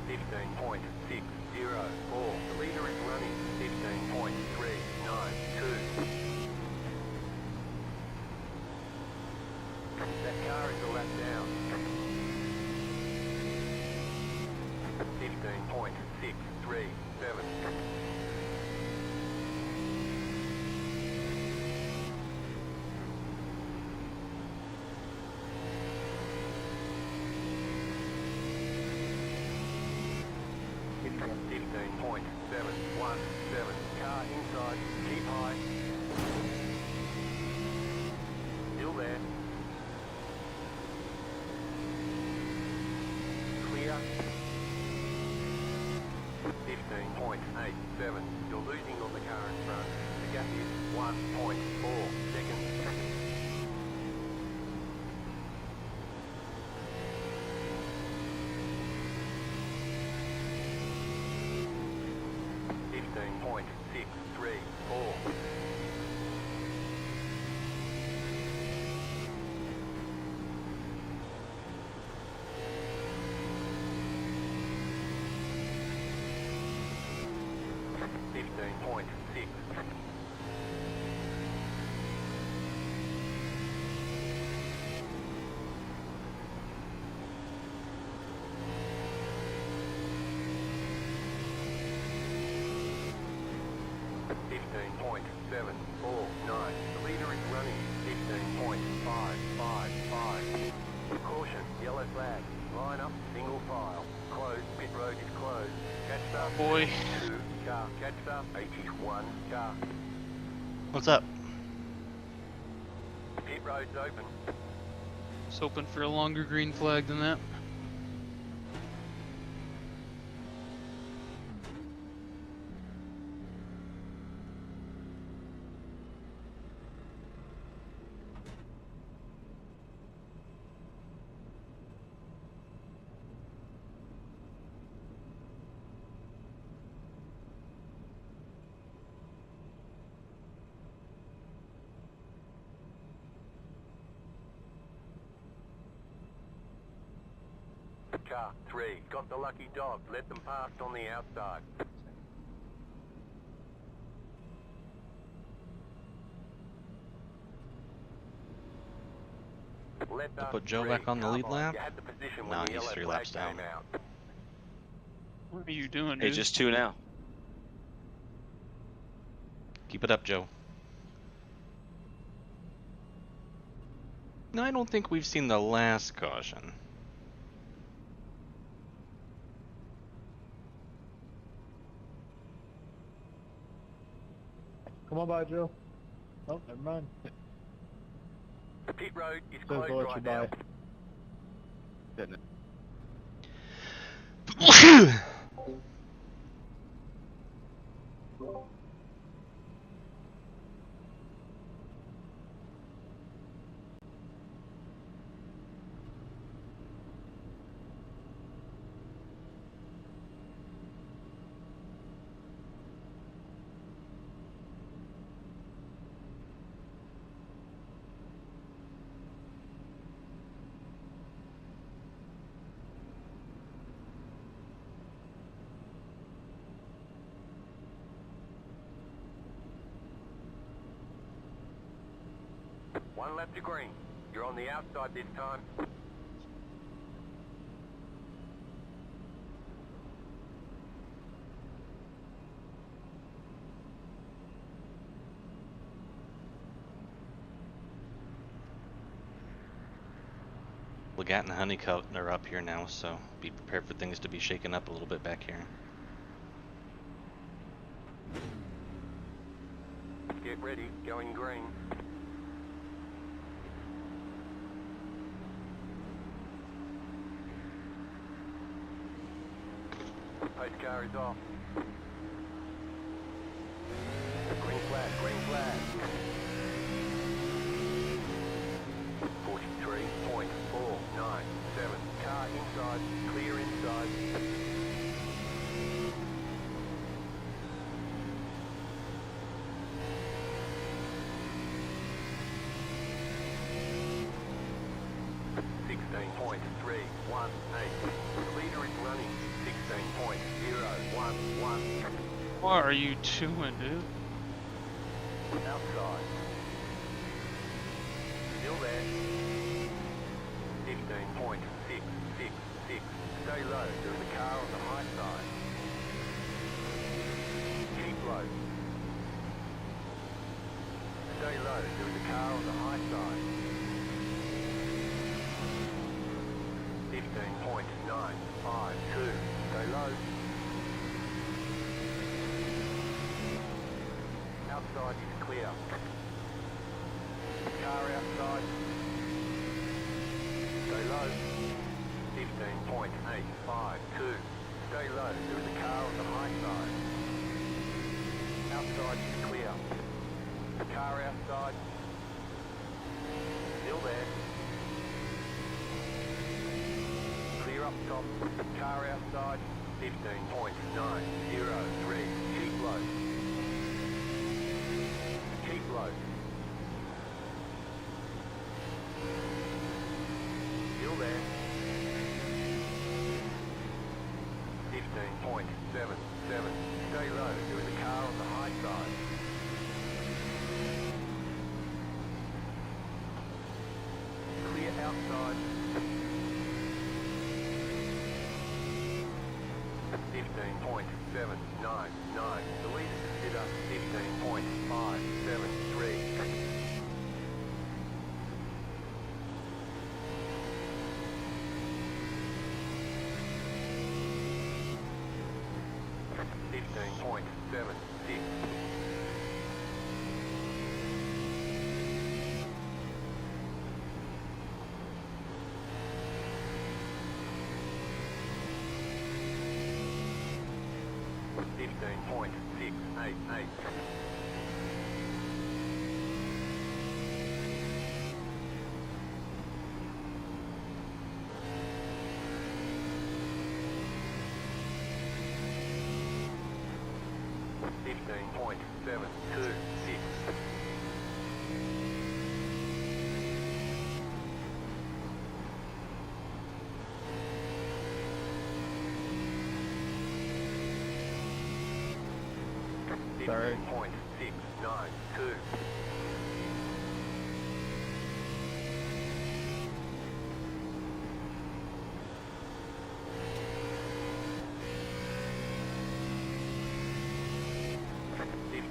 [SPEAKER 5] .656. .604. The leader is running 15.392. That car is a lap down. 15.637. .717. Car inside. Keep high. Still there. Clear. 15.87. You're losing on the car in front. The gap is 1.4 seconds. .634. .6. .749. The leader is running 15.555. Caution, yellow flag. Line up, single file. Closed, pit road is closed. Catch up.
[SPEAKER 6] Boy.
[SPEAKER 5] 2 car. Catch up. 81 car.
[SPEAKER 1] What's up?
[SPEAKER 5] Pit road's open.
[SPEAKER 6] Just hoping for a longer green flag than that.
[SPEAKER 5] Car 3. Got the lucky dog. Let them past on the outside.
[SPEAKER 1] To put Joe back on the lead lap? Nah, he's 3 laps down.
[SPEAKER 6] What are you doing,
[SPEAKER 10] Hey,
[SPEAKER 6] dude?
[SPEAKER 10] just 2 now.
[SPEAKER 1] Keep it up, Joe. No, I don't think we've seen the last caution.
[SPEAKER 4] Come on by, Joe. Oh, never mind.
[SPEAKER 5] The pit road is
[SPEAKER 4] Says
[SPEAKER 5] closed
[SPEAKER 4] to let
[SPEAKER 5] right
[SPEAKER 4] you
[SPEAKER 5] now.
[SPEAKER 4] by.
[SPEAKER 12] Didn't it?
[SPEAKER 5] One lap to green. You're on the outside this time.
[SPEAKER 1] Legat and Honeycutt are up here now, so be prepared for things to be shaken up a little bit back here.
[SPEAKER 5] Get ready, going green. Pace car is off. Green flag, green flag. 43.497. Car inside, clear inside. The leader is running 16.011.
[SPEAKER 6] What are you doing, dude?
[SPEAKER 5] Outside. Still there. 15.666. Stay low. There's a car on the high side. Keep low. Stay low. There's a car on the high side. 15.952. Stay low. Outside is clear. Car outside. Stay low. 15.852. Stay low. There is a car on the high side. Outside is clear. Car outside. Still there. Clear up top. Car outside. 15.903. Keep low. Keep low. Still there. 15.77. Stay low. There is a car on the high side. Clear outside. 15.799. The leader consider 15.573. 15.76. .688. .726.
[SPEAKER 12] Sorry.
[SPEAKER 5] 15.692.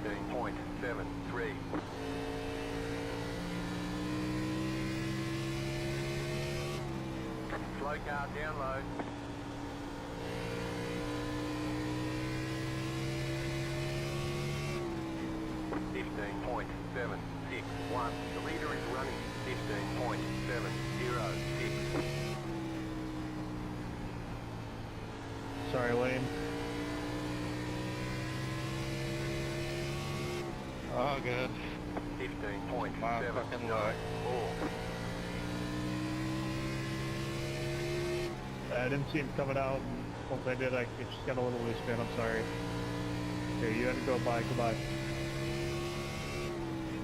[SPEAKER 5] 15.73. Slow car down low. .761. The leader is running 15.706.
[SPEAKER 13] Sorry, Wayne.
[SPEAKER 12] Oh, good.
[SPEAKER 5] 15.794.
[SPEAKER 13] I didn't see him coming out, and once I did, it just got a little loose spin. I'm sorry. Here, you had to go by. Goodbye.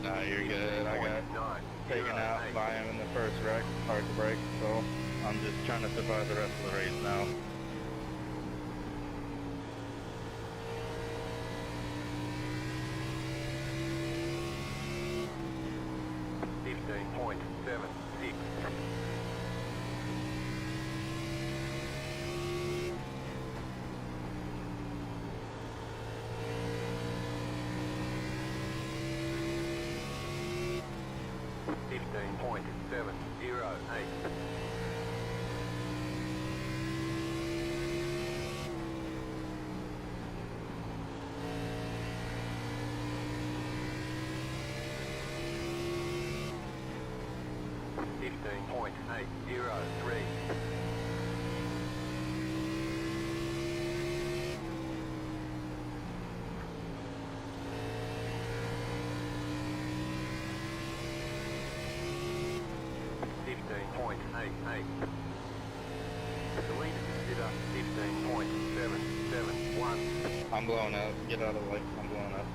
[SPEAKER 12] Nah, you're good. I got taken out by him in the first wreck. Hard to break, so I'm just trying to survive the rest of the race now. I'm blowing up. Get out of the way. I'm blowing up.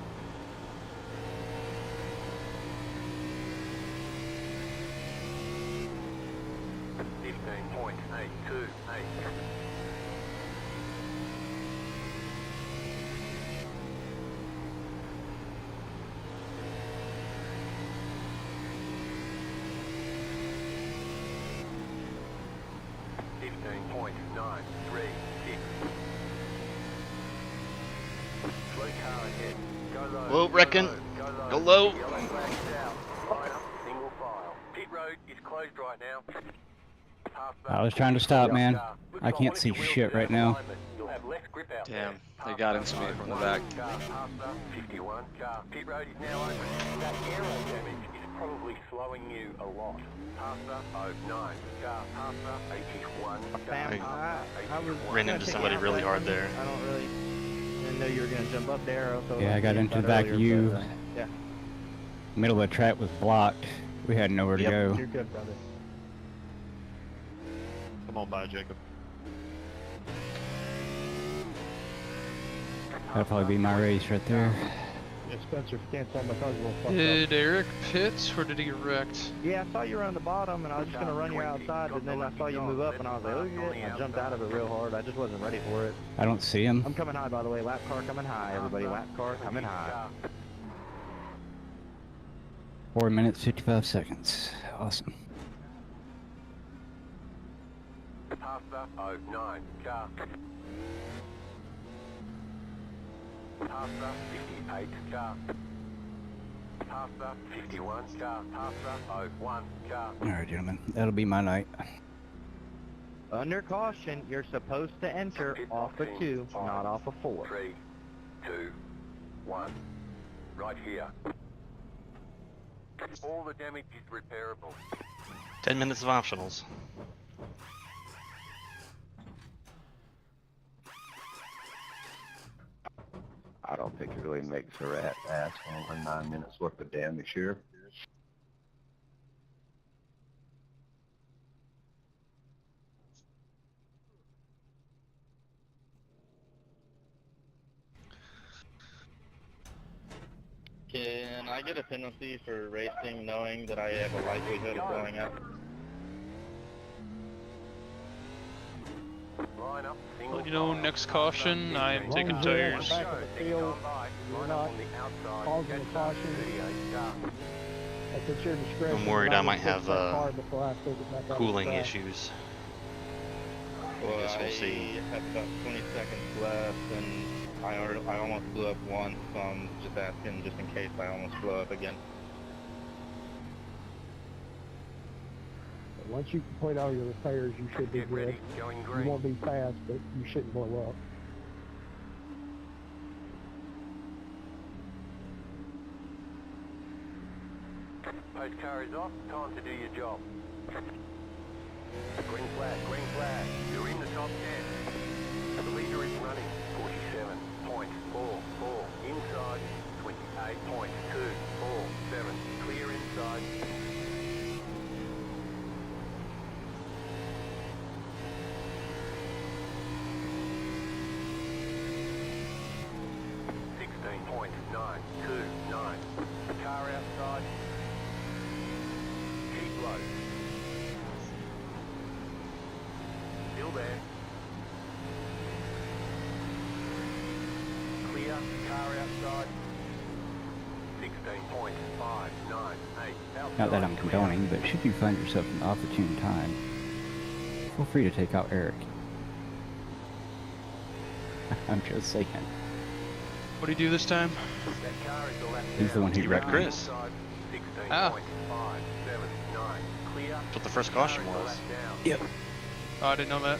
[SPEAKER 1] Whoa, reckon. Go low.
[SPEAKER 5] Single file. Pit road is closed right now.
[SPEAKER 7] I was trying to stop, man. I can't see shit right now.
[SPEAKER 10] Damn, they got into me from the back.
[SPEAKER 5] 51 car. Pit road is now open. That aero damage is probably slowing you a lot. Passer 09 car. Passer 81
[SPEAKER 1] I ran into somebody really hard there.
[SPEAKER 11] I didn't know you were going to jump up there. So
[SPEAKER 7] Yeah, I got into the back of you.
[SPEAKER 11] Yeah.
[SPEAKER 7] Middle of the track was blocked. We had nowhere to go.
[SPEAKER 13] You're good, brother.
[SPEAKER 12] Come on by, Jacob.
[SPEAKER 7] That'll probably be my race right there.
[SPEAKER 13] Yeah, Spencer, if you can't tell, my car's a little fucked up.
[SPEAKER 6] Did Eric pit or did he get wrecked?
[SPEAKER 11] Yeah, I saw you around the bottom, and I was just going to run you outside, and then I saw you move up, and I was like, oh shit, and I jumped out of it real hard. I just wasn't ready for it.
[SPEAKER 7] I don't see him.
[SPEAKER 11] I'm coming high, by the way. Lap car coming high, everybody. Lap car coming high.
[SPEAKER 7] 4 minutes, 55 seconds. Awesome.
[SPEAKER 5] Passer 09 car. Passer 58 car. Passer 51 car. Passer 01 car.
[SPEAKER 7] Alright, gentlemen. That'll be my night.
[SPEAKER 11] Under caution, you're supposed to enter off of 2, not off of 4.
[SPEAKER 5] 3, 2, 1. Right here. All the damage is repairable.
[SPEAKER 1] 10 minutes of optionals.
[SPEAKER 3] I don't think it really makes her ass over 9 minutes worth of damage here.
[SPEAKER 12] Can I get a penalty for racing knowing that I have a likelihood of blowing up?
[SPEAKER 5] Line up.
[SPEAKER 6] Well, you know, next caution, I am taking tires.
[SPEAKER 4] Back of the field, you're not causing a caution. That's at your discretion.
[SPEAKER 1] I'm worried I might have
[SPEAKER 4] car before I take it back out of the
[SPEAKER 1] cooling
[SPEAKER 4] track.
[SPEAKER 1] issues.
[SPEAKER 12] Well,
[SPEAKER 1] I guess we'll see.
[SPEAKER 12] I have about 20 seconds left, and I almost blew up once, so I'm just asking just in case I almost blow up again.
[SPEAKER 4] Once you point out your tires, you should be good. You won't be fast, but you shouldn't blow up.
[SPEAKER 5] Post car is off, time to do your job. Green flag, you're in the top 10. The leader is running 47.44, inside 28.247, clear inside. .929. Car outside. Keep low. Still there. Clear. Car outside. 16.598.
[SPEAKER 7] Not that I'm condoning, but should you find yourself in opportune time, feel free to take out Eric. I'm just saying.
[SPEAKER 6] What do you do this time?
[SPEAKER 7] He's the one who wrecked
[SPEAKER 1] Chris.
[SPEAKER 6] Ah.
[SPEAKER 1] That's what the first caution was.
[SPEAKER 7] Yep.
[SPEAKER 6] Oh, I didn't know that.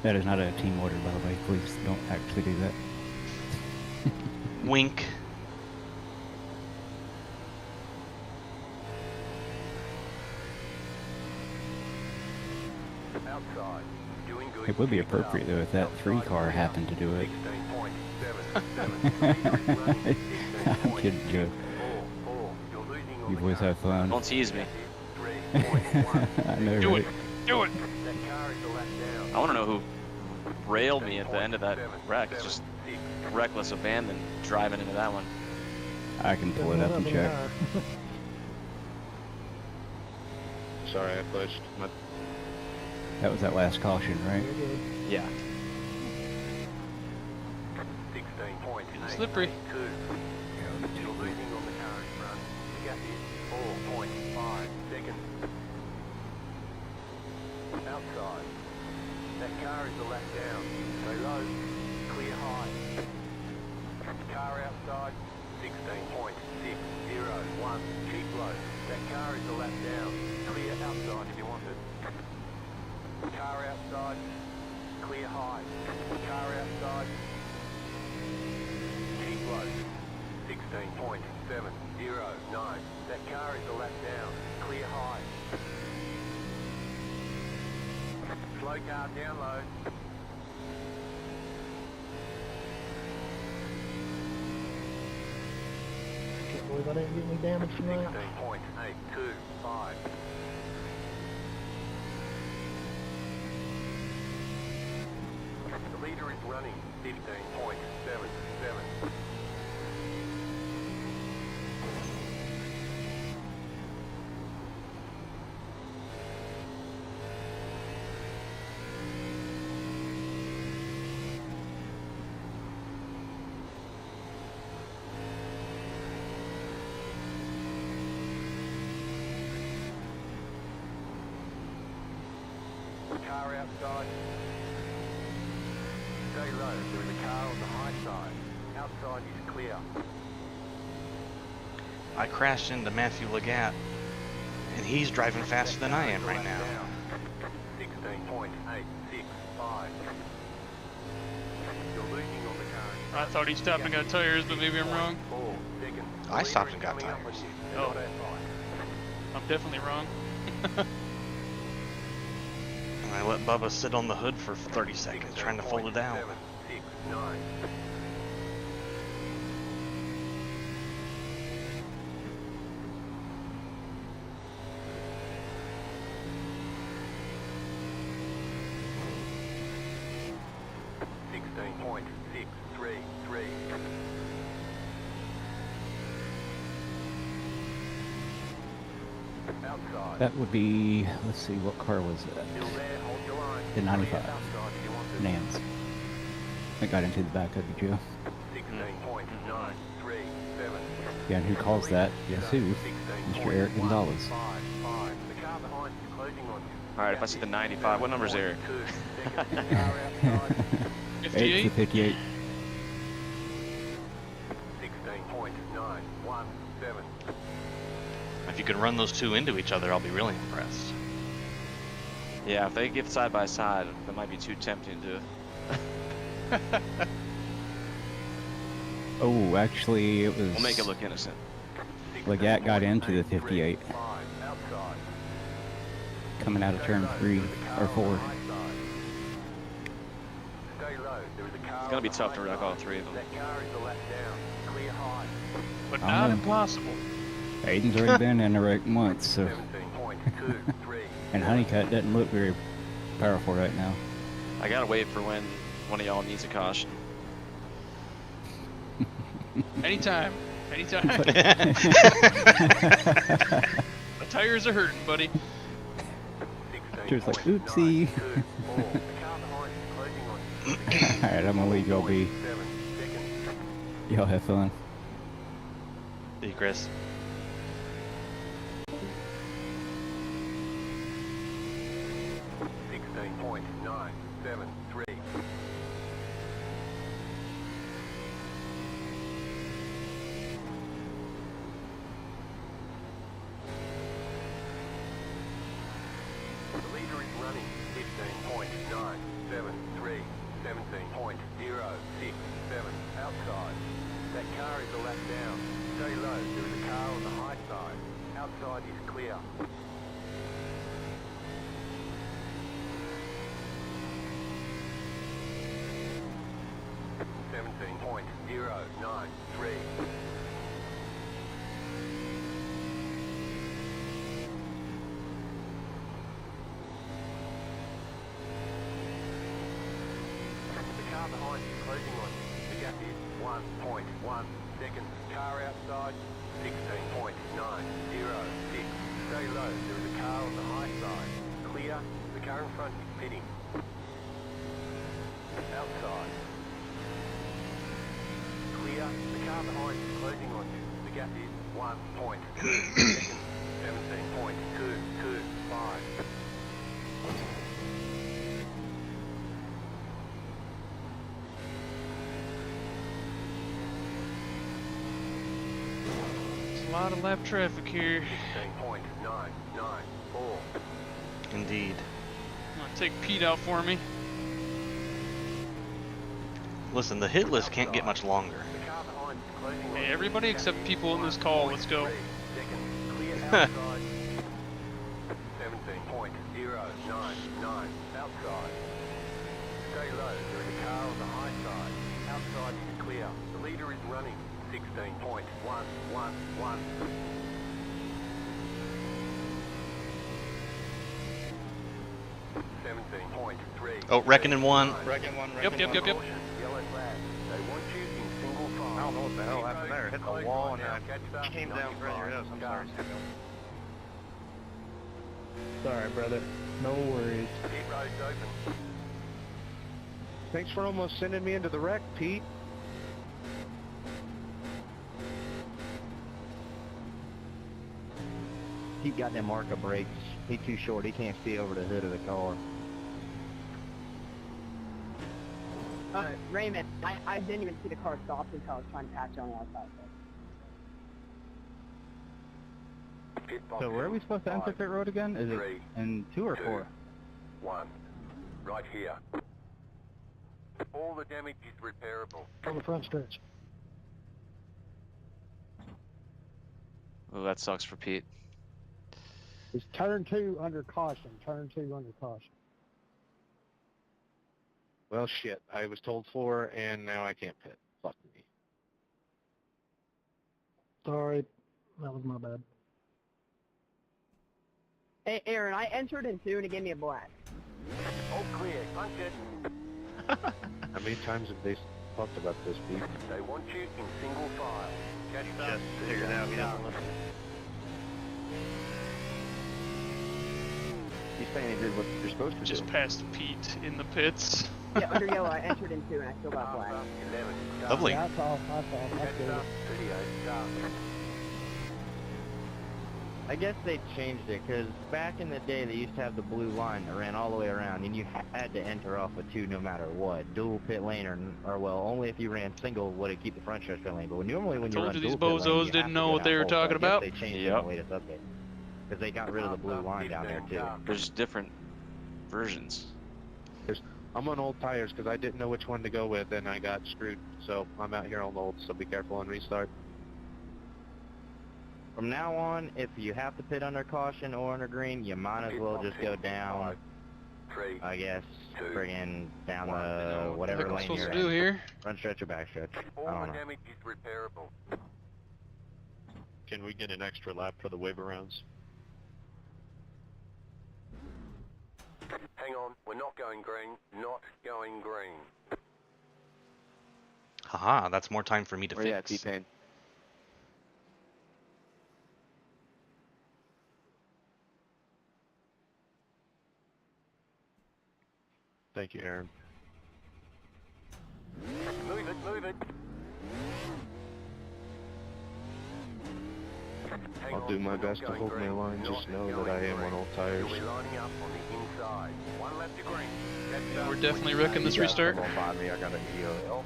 [SPEAKER 7] That is not a team order, by the way. Please don't actually do that.
[SPEAKER 1] Wink.
[SPEAKER 7] It would be appropriate though if that 3 car happened to do it. I'm kidding, Joe. You boys have fun.
[SPEAKER 10] Don't tease me.
[SPEAKER 7] I know,
[SPEAKER 6] Do
[SPEAKER 7] right?
[SPEAKER 6] it. Do it.
[SPEAKER 10] I want to know who railed me at the end of that wreck. It's just reckless abandon driving into that one.
[SPEAKER 7] I can pull it up and check.
[SPEAKER 12] Sorry, I pushed.
[SPEAKER 7] That was that last caution, right?
[SPEAKER 10] Yeah.
[SPEAKER 6] Slippery.
[SPEAKER 5] Outside. That car is a lap down. Stay low. Clear high. Car outside. 16.601. Keep low. That car is a lap down. Clear outside if you want it. Car outside. Clear high. Car outside. Keep low. 16.709. That car is a lap down. Clear high. Slow car down low.
[SPEAKER 4] Can't believe I didn't get any damage tonight.
[SPEAKER 5] 16.825. The leader is running 15.77. Car outside. Stay low, there is a car on the high side. Outside is clear.
[SPEAKER 1] I crashed into Matthew Legat, and he's driving faster than I am right now.
[SPEAKER 5] 16.865. You're losing on the car.
[SPEAKER 6] I thought he stopped and got tires, but maybe I'm wrong.
[SPEAKER 5] 4 seconds.
[SPEAKER 1] I stopped and got tires.
[SPEAKER 6] Oh, I'm definitely wrong.
[SPEAKER 1] And I let Bubba sit on the hood for 30 seconds trying to fold it down.
[SPEAKER 5] 769.
[SPEAKER 7] That would be, let's see, what car was that? The 95. Nance. I got into the back of you, Joe.
[SPEAKER 5] 16.937.
[SPEAKER 7] Yeah, and who calls that? Guess who? Mr. Eric Gonzalez.
[SPEAKER 10] Alright, if I see the 95, what number is Eric?
[SPEAKER 7] 8 to 58.
[SPEAKER 5] 16.917.
[SPEAKER 1] If you can run those two into each other, I'll be really impressed.
[SPEAKER 10] Yeah, if they get side by side, that might be too tempting to.
[SPEAKER 7] Oh, actually, it was.
[SPEAKER 10] We'll make it look innocent.
[SPEAKER 7] Legat got into the 58. Coming out of turn 3 or 4.
[SPEAKER 10] It's gonna be tough to wreck all three of them.
[SPEAKER 6] But not impossible.
[SPEAKER 7] Aiden's already been in a wreck once, so. And Honeycutt doesn't look very powerful right now.
[SPEAKER 10] I gotta wait for when one of y'all needs a caution.
[SPEAKER 6] Anytime. Anytime. The tires are hurting, buddy.
[SPEAKER 7] Just like, oopsie. Alright, I'm gonna leave y'all be. Y'all have fun.
[SPEAKER 1] See you, Chris.
[SPEAKER 5] Outside. That car is a lap down. Stay low. There is a car on the high side. Outside is clear. Behind you, closing on you. The gap is 1.1 seconds. Car outside, 16.906. Stay low. There is a car on the high side. Clear. The car in front is pitting. Outside. Clear. The car behind you, closing on you. The gap is 1.2 seconds. 17.225.
[SPEAKER 6] A lot of lap traffic here.
[SPEAKER 5] 16.994.
[SPEAKER 1] Indeed.
[SPEAKER 6] I'm gonna take Pete out for me.
[SPEAKER 1] Listen, the hit list can't get much longer.
[SPEAKER 6] Hey, everybody except people in this call, let's go.
[SPEAKER 5] 17.099 outside. Stay low, there is a car on the high side. Outside is clear. The leader is running. 16.111.
[SPEAKER 1] Oh, Reckoning one.
[SPEAKER 12] Wrecking one,
[SPEAKER 6] Yep.
[SPEAKER 5] Yellow flag. They want you in single file.
[SPEAKER 12] I don't know what the hell happened there. Hit the wall and I came down for your house. I'm sorry, Samuel.
[SPEAKER 4] Sorry, brother. No worries.
[SPEAKER 5] Pit road's open.
[SPEAKER 4] Thanks for almost sending me into the wreck, Pete.
[SPEAKER 11] He got them marker brakes. He's too short. He can't see over the hood of the car.
[SPEAKER 9] Raymond, I didn't even see the car stop until I was trying to patch on the outside.
[SPEAKER 2] So where are we supposed to enter pit road again? Is it in 2 or 4?
[SPEAKER 5] 1. Right here. All the damage is repairable.
[SPEAKER 4] On the front stretch.
[SPEAKER 10] Oh, that sucks for Pete.
[SPEAKER 4] It's turn 2 under caution. Turn 2 under caution.
[SPEAKER 3] Well, shit. I was told 4, and now I can't pit. Fuck me.
[SPEAKER 4] Sorry. That was my bad.
[SPEAKER 9] Hey, Aaron, I entered in 2 and it gave me a black.
[SPEAKER 5] All clear. Punch it.
[SPEAKER 3] How many times have they talked about this, Pete?
[SPEAKER 5] They want you in single file. Catch up.
[SPEAKER 12] Just figured out he doesn't listen.
[SPEAKER 11] He's saying he did what you're supposed to
[SPEAKER 6] Just
[SPEAKER 11] do.
[SPEAKER 6] passed Pete in the pits.
[SPEAKER 9] Yeah, under yellow, I entered in 2 and I still got black.
[SPEAKER 1] Lovely.
[SPEAKER 4] Yeah, I saw. I
[SPEAKER 5] Catch
[SPEAKER 4] did.
[SPEAKER 5] up. 38. Start.
[SPEAKER 11] I guess they changed it, because back in the day they used to have the blue line that ran all the way around, and you had to enter off of 2 no matter what. Dual pit lane, or well, only if you ran single would it keep the front stretch pit lane, but normally when you run
[SPEAKER 6] Told you these
[SPEAKER 11] dual pit lane,
[SPEAKER 6] bozos
[SPEAKER 11] you
[SPEAKER 6] didn't
[SPEAKER 11] have
[SPEAKER 6] know
[SPEAKER 11] to
[SPEAKER 6] what
[SPEAKER 11] go
[SPEAKER 6] they
[SPEAKER 11] down
[SPEAKER 6] were
[SPEAKER 11] both, so
[SPEAKER 6] talking
[SPEAKER 11] I guess
[SPEAKER 6] about.
[SPEAKER 11] they changed it in the latest update. Because they got rid of the blue line down there, too.
[SPEAKER 10] There's different versions.
[SPEAKER 14] I'm on old tires because I didn't know which one to go with, and I got screwed. So I'm out here on old, so be careful on restart.
[SPEAKER 11] From now on, if you have to pit under caution or under green, you might as well just go down, I guess, friggin' down the whatever
[SPEAKER 6] What am I
[SPEAKER 11] lane
[SPEAKER 6] supposed
[SPEAKER 11] you're
[SPEAKER 6] to do
[SPEAKER 11] in.
[SPEAKER 6] here?
[SPEAKER 11] Front stretch or back stretch. I don't know.
[SPEAKER 5] Damage is repairable.
[SPEAKER 14] Can we get an extra lap for the wave arounds?
[SPEAKER 5] Hang on, we're not going green. Not going green.
[SPEAKER 1] Haha, that's more time for me to
[SPEAKER 15] Where you at,
[SPEAKER 1] fix.
[SPEAKER 15] T-Pain?
[SPEAKER 14] Thank you, Aaron.
[SPEAKER 5] Move it, move it.
[SPEAKER 14] I'll do my best to hold my line, just know that I am on old tires.
[SPEAKER 5] We're lining up on the inside. 1 lap to green.
[SPEAKER 6] Yeah, we're definitely wrecking this restart.
[SPEAKER 3] Come on by me, I got an EOL.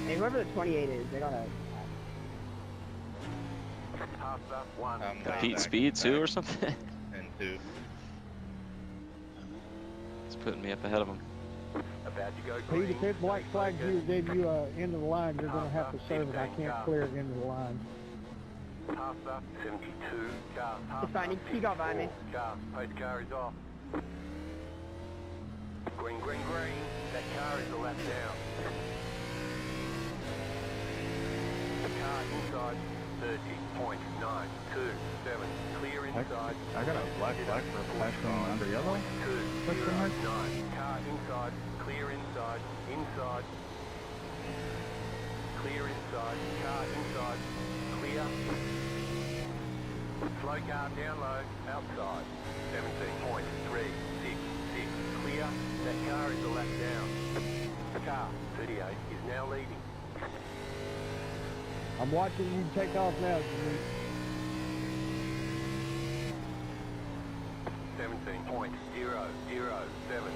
[SPEAKER 9] Hey, whoever the 28 is, they gotta.
[SPEAKER 10] Pete Speed too or something?
[SPEAKER 14] And 2.
[SPEAKER 10] It's putting me up ahead of him.
[SPEAKER 5] About to go
[SPEAKER 4] Pete,
[SPEAKER 5] green.
[SPEAKER 4] if it black flags you, then you into the line, you're gonna have to serve it. I can't clear it into the line.
[SPEAKER 5] Pasta, 72, car,
[SPEAKER 9] It's fine, you got by me.
[SPEAKER 5] car, post car is off. Green, green, green. That car is a lap down. The car inside, 30.927. Clear inside.
[SPEAKER 2] I got a black flag for flashing under yellow. Question mark?
[SPEAKER 5] 9. Car inside, clear inside, inside. Clear inside, car inside, clear. Slow car down low, outside. 17.366, clear. That car is a lap down. Car, 38, is now leading.
[SPEAKER 4] I'm watching you take off now, Jimmy.
[SPEAKER 5] 17.007.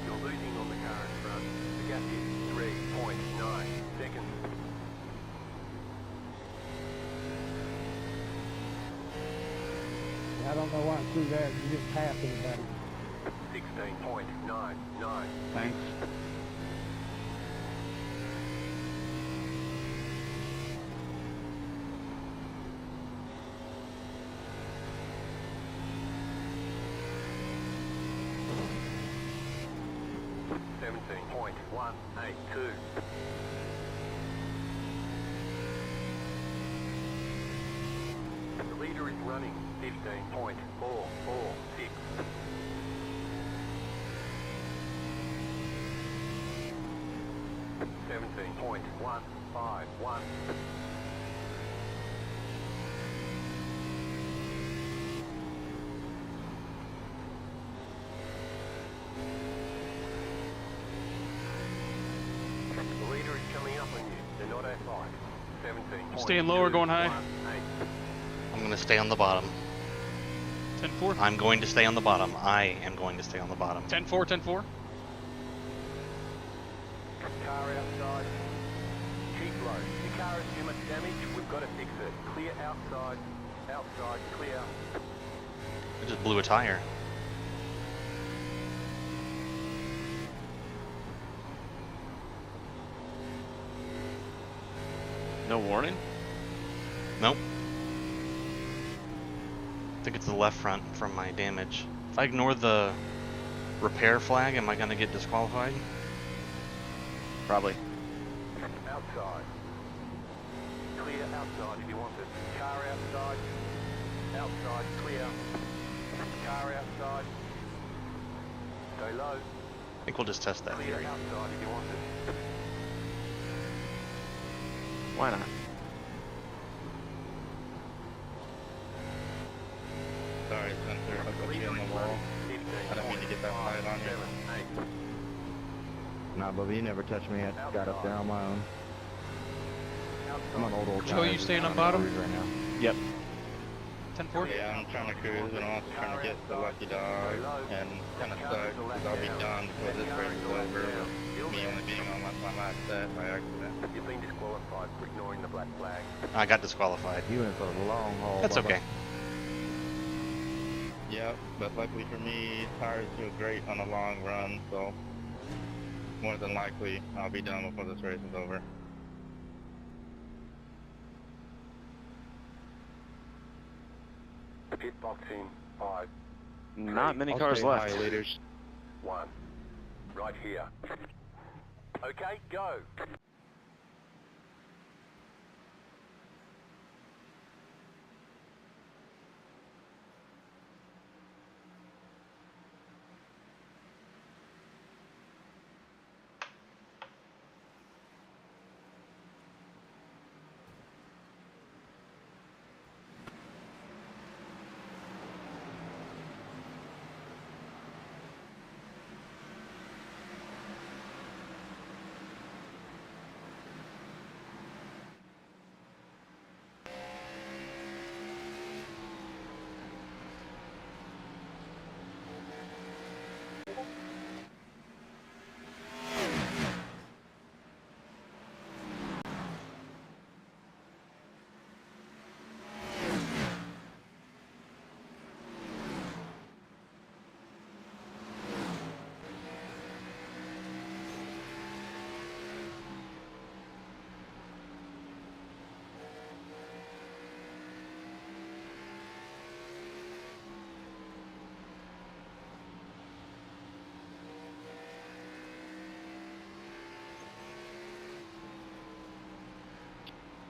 [SPEAKER 5] You're losing on the car in front. The gap is 3.9 seconds.
[SPEAKER 4] I don't know why I threw that. You just passed everybody.
[SPEAKER 5] 16.99.
[SPEAKER 2] Thanks.
[SPEAKER 5] .182. The leader is running 15.446. .151. The leader is coming up on you. They're not at 5. 17.
[SPEAKER 6] Staying lower, going high.
[SPEAKER 1] I'm going to stay on the bottom.
[SPEAKER 6] 10-4.
[SPEAKER 1] I'm going to stay on the bottom. I am going to stay on the bottom.
[SPEAKER 6] 10-4, 10-4.
[SPEAKER 5] Car outside. Keep low. Your car has too much damage. We've got to fix it. Clear outside. Outside. Clear.
[SPEAKER 1] I just blew a tire.
[SPEAKER 10] No warning?
[SPEAKER 1] Nope. I think it's the left front from my damage. If I ignore the repair flag, am I going to get disqualified?
[SPEAKER 10] Probably.
[SPEAKER 5] Outside. Clear outside if you want it. Car outside. Outside. Clear. Car outside. Stay low.
[SPEAKER 1] think we'll just test that theory.
[SPEAKER 10] Why not?
[SPEAKER 12] Sorry, Spencer. I put you in the wall. I don't mean to get that fight on you.
[SPEAKER 11] Nah, Bubba, you never touched me. I got up there on my own. I'm on old
[SPEAKER 6] Joe, you staying on bottom?
[SPEAKER 11] right now.
[SPEAKER 10] Yep.
[SPEAKER 6] 10-4?
[SPEAKER 12] Yeah, I'm trying to cruise, but I'm also trying to get the lucky dog, and kind of sucks because I'll be done before this race is over. With me only being on my last set by accident.
[SPEAKER 5] You've been disqualified for ignoring the black flag.
[SPEAKER 1] I got disqualified.
[SPEAKER 11] You went for the long haul.
[SPEAKER 1] That's
[SPEAKER 11] Bubba.
[SPEAKER 1] okay.
[SPEAKER 12] Yep, but luckily for me, tires do great on a long run, so more than likely I'll be done before this race is over.
[SPEAKER 5] Pit box in 5.
[SPEAKER 10] Not many
[SPEAKER 12] I'll
[SPEAKER 10] cars
[SPEAKER 12] say
[SPEAKER 10] left.
[SPEAKER 12] hi, leaders.
[SPEAKER 5] 1. Right here. Okay, go.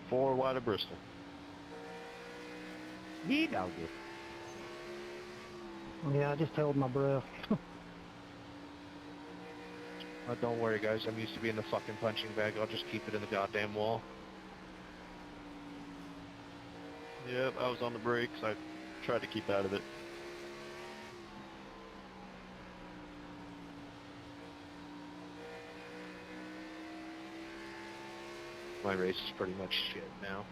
[SPEAKER 14] Four wide of Bristol.
[SPEAKER 11] He doggy.
[SPEAKER 4] Yeah, I just held my breath.
[SPEAKER 14] Don't worry, guys. I'm used to being the fucking punching bag. I'll just keep it in the goddamn wall. Yep, I was on the brakes. I tried to keep out of it. My race is pretty much shit now.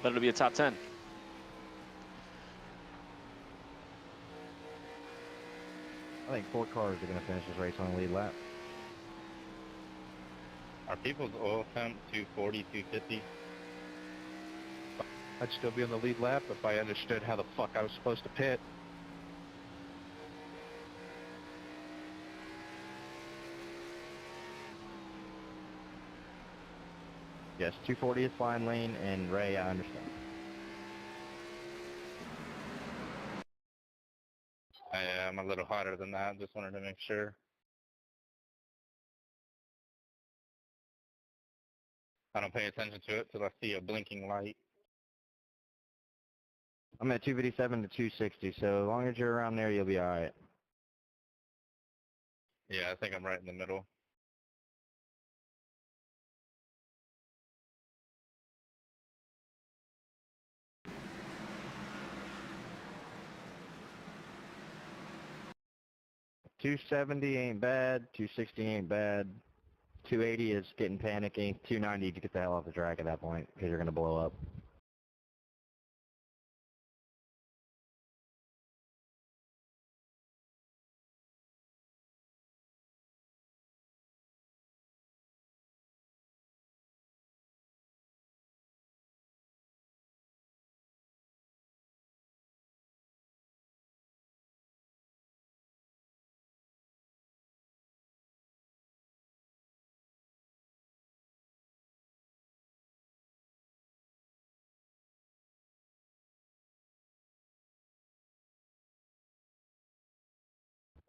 [SPEAKER 10] But it'll be a top 10.
[SPEAKER 11] I think 4 cars are going to finish this race on the lead lap.
[SPEAKER 12] Are people's oil temp 240, 250?
[SPEAKER 14] I'd still be on the lead lap if I understood how the fuck I was supposed to pit.
[SPEAKER 11] Yes, 240 is fine lane, and Ray, I understand.
[SPEAKER 12] I am a little hotter than that. Just wanted to make sure. I don't pay attention to it till I see a blinking light.
[SPEAKER 11] I'm at 257 to 260, so as long as you're around there, you'll be alright.
[SPEAKER 12] Yeah, I think I'm right in the middle.
[SPEAKER 11] $270 ain't bad, 260 ain't bad, 280 is getting panicky, 290 to get the hell off the track at that point, because you're going to blow up.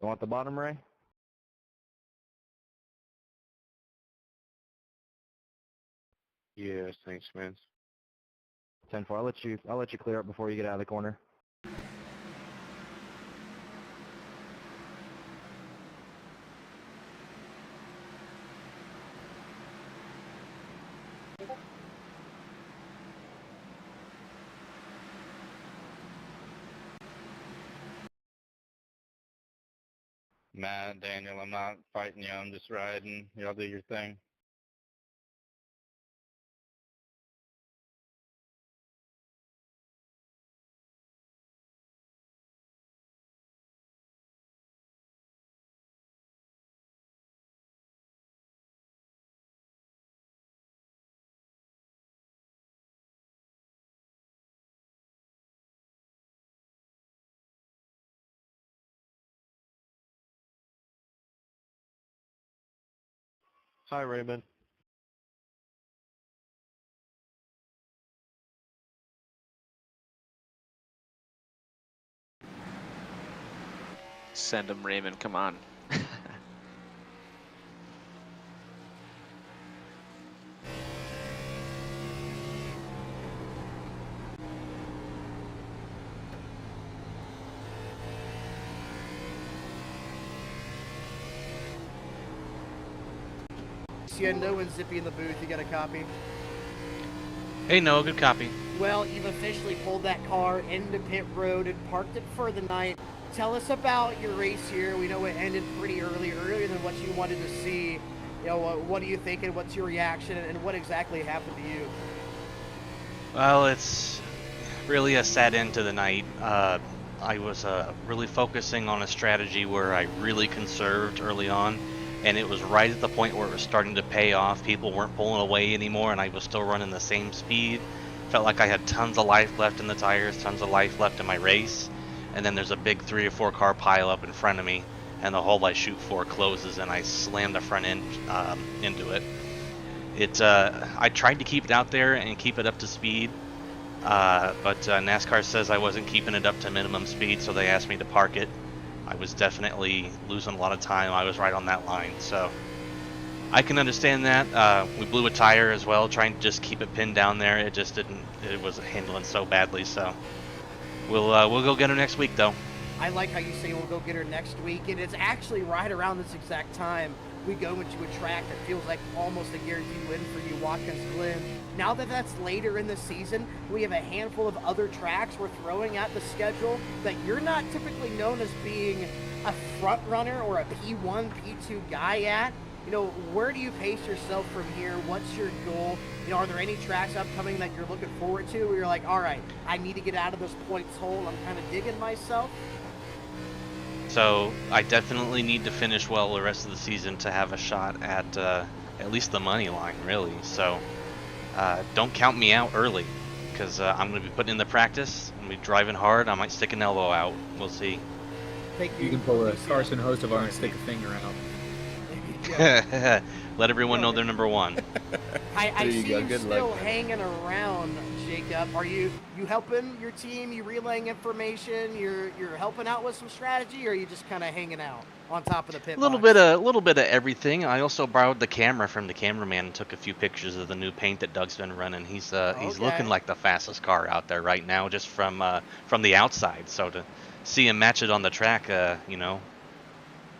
[SPEAKER 11] You want the bottom, Ray?
[SPEAKER 14] Yes, thanks, man.
[SPEAKER 11] 10-4, I'll let you clear up before you get out of the corner.
[SPEAKER 12] Matt, Daniel, I'm not fighting you. I'm just riding. Y'all do your thing.
[SPEAKER 14] Hi, Raymond.
[SPEAKER 10] Send him, Raymond. Come on.
[SPEAKER 15] You had no and Zippy in the booth. You got a copy?
[SPEAKER 1] Hey, Noah, good copy.
[SPEAKER 15] Well, you've officially pulled that car into pit road and parked it for the night. Tell us about your race here. We know it ended pretty earlier than what you wanted to see. You know, what are you thinking? What's your reaction, and what exactly happened to you?
[SPEAKER 1] Well, it's really a sad end to the night. I was really focusing on a strategy where I really conserved early on, and it was right at the point where it was starting to pay off. People weren't pulling away anymore, and I was still running the same speed. Felt like I had tons of life left in the tires, tons of life left in my race, and then there's a big 3 or 4 car pile up in front of me, and the whole I shoot for closes, and I slammed the front end into it. I tried to keep it out there and keep it up to speed, but NASCAR says I wasn't keeping it up to minimum speed, so they asked me to park it. I was definitely losing a lot of time. I was right on that line, so I can understand that. We blew a tire as well, trying to just keep it pinned down there. It just didn't. It was handling so badly. So we'll go get her next week, though.
[SPEAKER 15] I like how you say we'll go get her next week, and it's actually right around this exact time we go into a track that feels like almost a guaranteed win for you, Watkins Glen. Now that that's later in the season, we have a handful of other tracks we're throwing at the schedule that you're not typically known as being a front runner or a P1, P2 guy at. You know, where do you pace yourself from here? What's your goal? You know, are there any tracks upcoming that you're looking forward to where you're like, all right, I need to get out of this points hole. I'm kind of digging myself.
[SPEAKER 1] So I definitely need to finish well the rest of the season to have a shot at least the money line, really. So don't count me out early, because I'm going to be putting in the practice. I'm going to be driving hard. I might stick an elbow out. We'll see.
[SPEAKER 8] You can pull a Carson Hocevar and stick a finger out.
[SPEAKER 1] Let everyone know they're number one.
[SPEAKER 15] I see you still hanging around, Jacob. Are you helping your team? You relaying information? You're helping out with some strategy, or are you just kind of hanging out on top of the pit?
[SPEAKER 1] A little bit of everything. I also borrowed the camera from the cameraman and took a few pictures of the new paint that Doug's been running. He's looking like the fastest car out there right now, just from the outside. So to see him match it on the track, you know,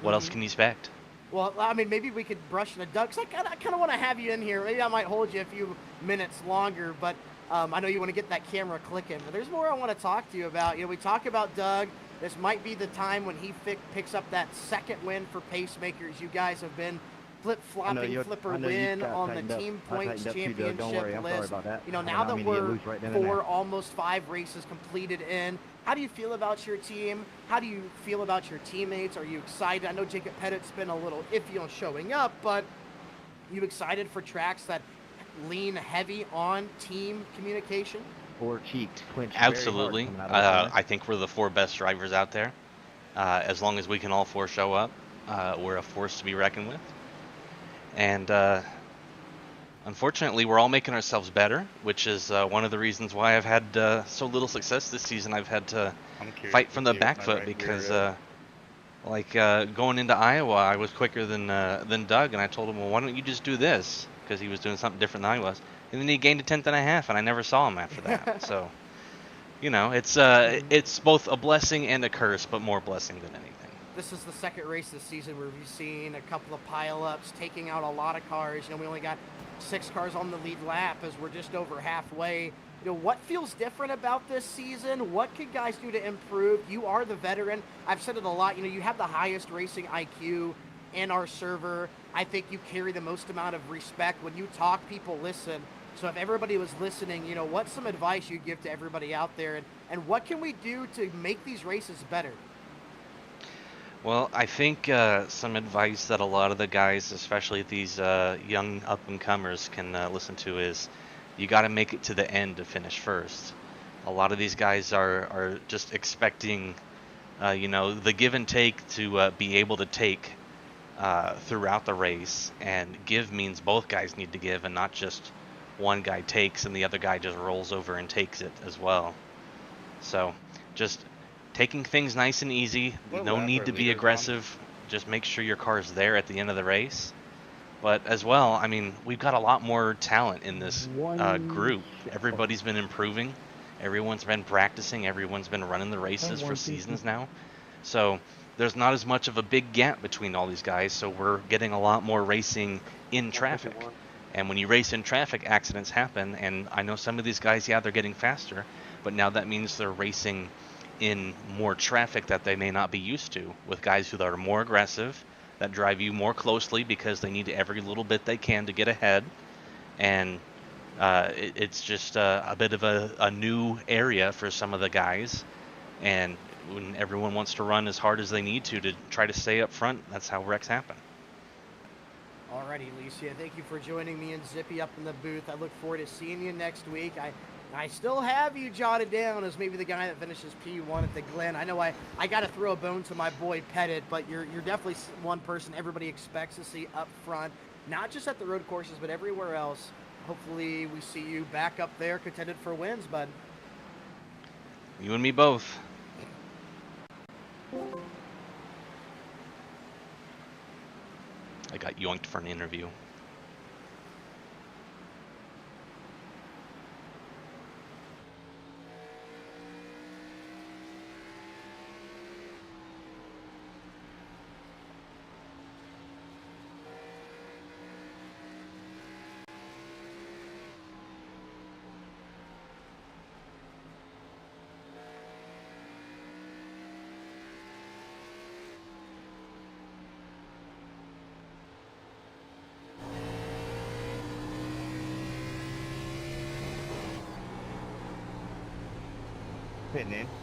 [SPEAKER 1] what else can you expect?
[SPEAKER 15] Well, I mean, maybe we could brush the Doug, 'cause I kind of want to have you in here. Maybe I might hold you a few minutes longer, but I know you want to get that camera clicking. But there's more I want to talk to you about. You know, we talk about Doug. This might be the time when he picks up that second win for Pacemakers. You guys have been flip-flopping flipper win on the team points championship list. You know, now that we're 4, almost 5 races completed in, how do you feel about your team? How do you feel about your teammates? Are you excited? I know Jacob Pettit's been a little iffy on showing up, but you excited for tracks that lean heavy on team communication?
[SPEAKER 11] Or cheek clinch.
[SPEAKER 1] Absolutely. I think we're the 4 best drivers out there. As long as we can all 4 show up, we're a force to be reckoned with. And unfortunately, we're all making ourselves better, which is one of the reasons why I've had so little success this season. I've had to fight from the back foot because, going into Iowa, I was quicker than Doug, and I told him, well, why don't you just do this? Because he was doing something different than I was. And then he gained a 10th and a half, and I never saw him after that. So, you know, it's both a blessing and a curse, but more blessing than anything.
[SPEAKER 15] this is the second race this season where we've seen a couple of pile-ups, taking out a lot of cars. You know, we only got 6 cars on the lead lap as we're just over halfway. You know, what feels different about this season? What can guys do to improve? You are the veteran. I've said it a lot. You know, you have the highest racing IQ in our server. I think you carry the most amount of respect. When you talk, people listen. So if everybody was listening, you know, what's some advice you give to everybody out there? And what can we do to make these races better?
[SPEAKER 1] Well, I think some advice that a lot of the guys, especially these young up-and-comers, can listen to is you got to make it to the end to finish first. A lot of these guys are just expecting, you know, the give and take to be able to take throughout the race, and give means both guys need to give, and not just one guy takes and the other guy just rolls over and takes it as well. So just taking things nice and easy, no need to be aggressive, just make sure your car's there at the end of the race. But as well, I mean, we've got a lot more talent in this group. Everybody's been improving, everyone's been practicing, everyone's been running the races for seasons now. So there's not as much of a big gap between all these guys, so we're getting a lot more racing in traffic. And when you race in traffic, accidents happen, and I know some of these guys, yeah, they're getting faster, but now that means they're racing in more traffic that they may not be used to, with guys who are more aggressive, that drive you more closely because they need every little bit they can to get ahead. And it's just a bit of a new area for some of the guys, and when everyone wants to run as hard as they need to try to stay up front, that's how wrecks happen.
[SPEAKER 15] Alrighty, Alicia, thank you for joining me and Zippy up in the booth. I look forward to seeing you next week. I still have you jotted down as maybe the guy that finishes P1 at the Glen. I know I got to throw a bone to my boy Pettit, but you're definitely one person everybody expects to see up front, not just at the road courses, but everywhere else. Hopefully we see you back up there contended for wins, bud.
[SPEAKER 1] You and me both. I got yoinked for an interview.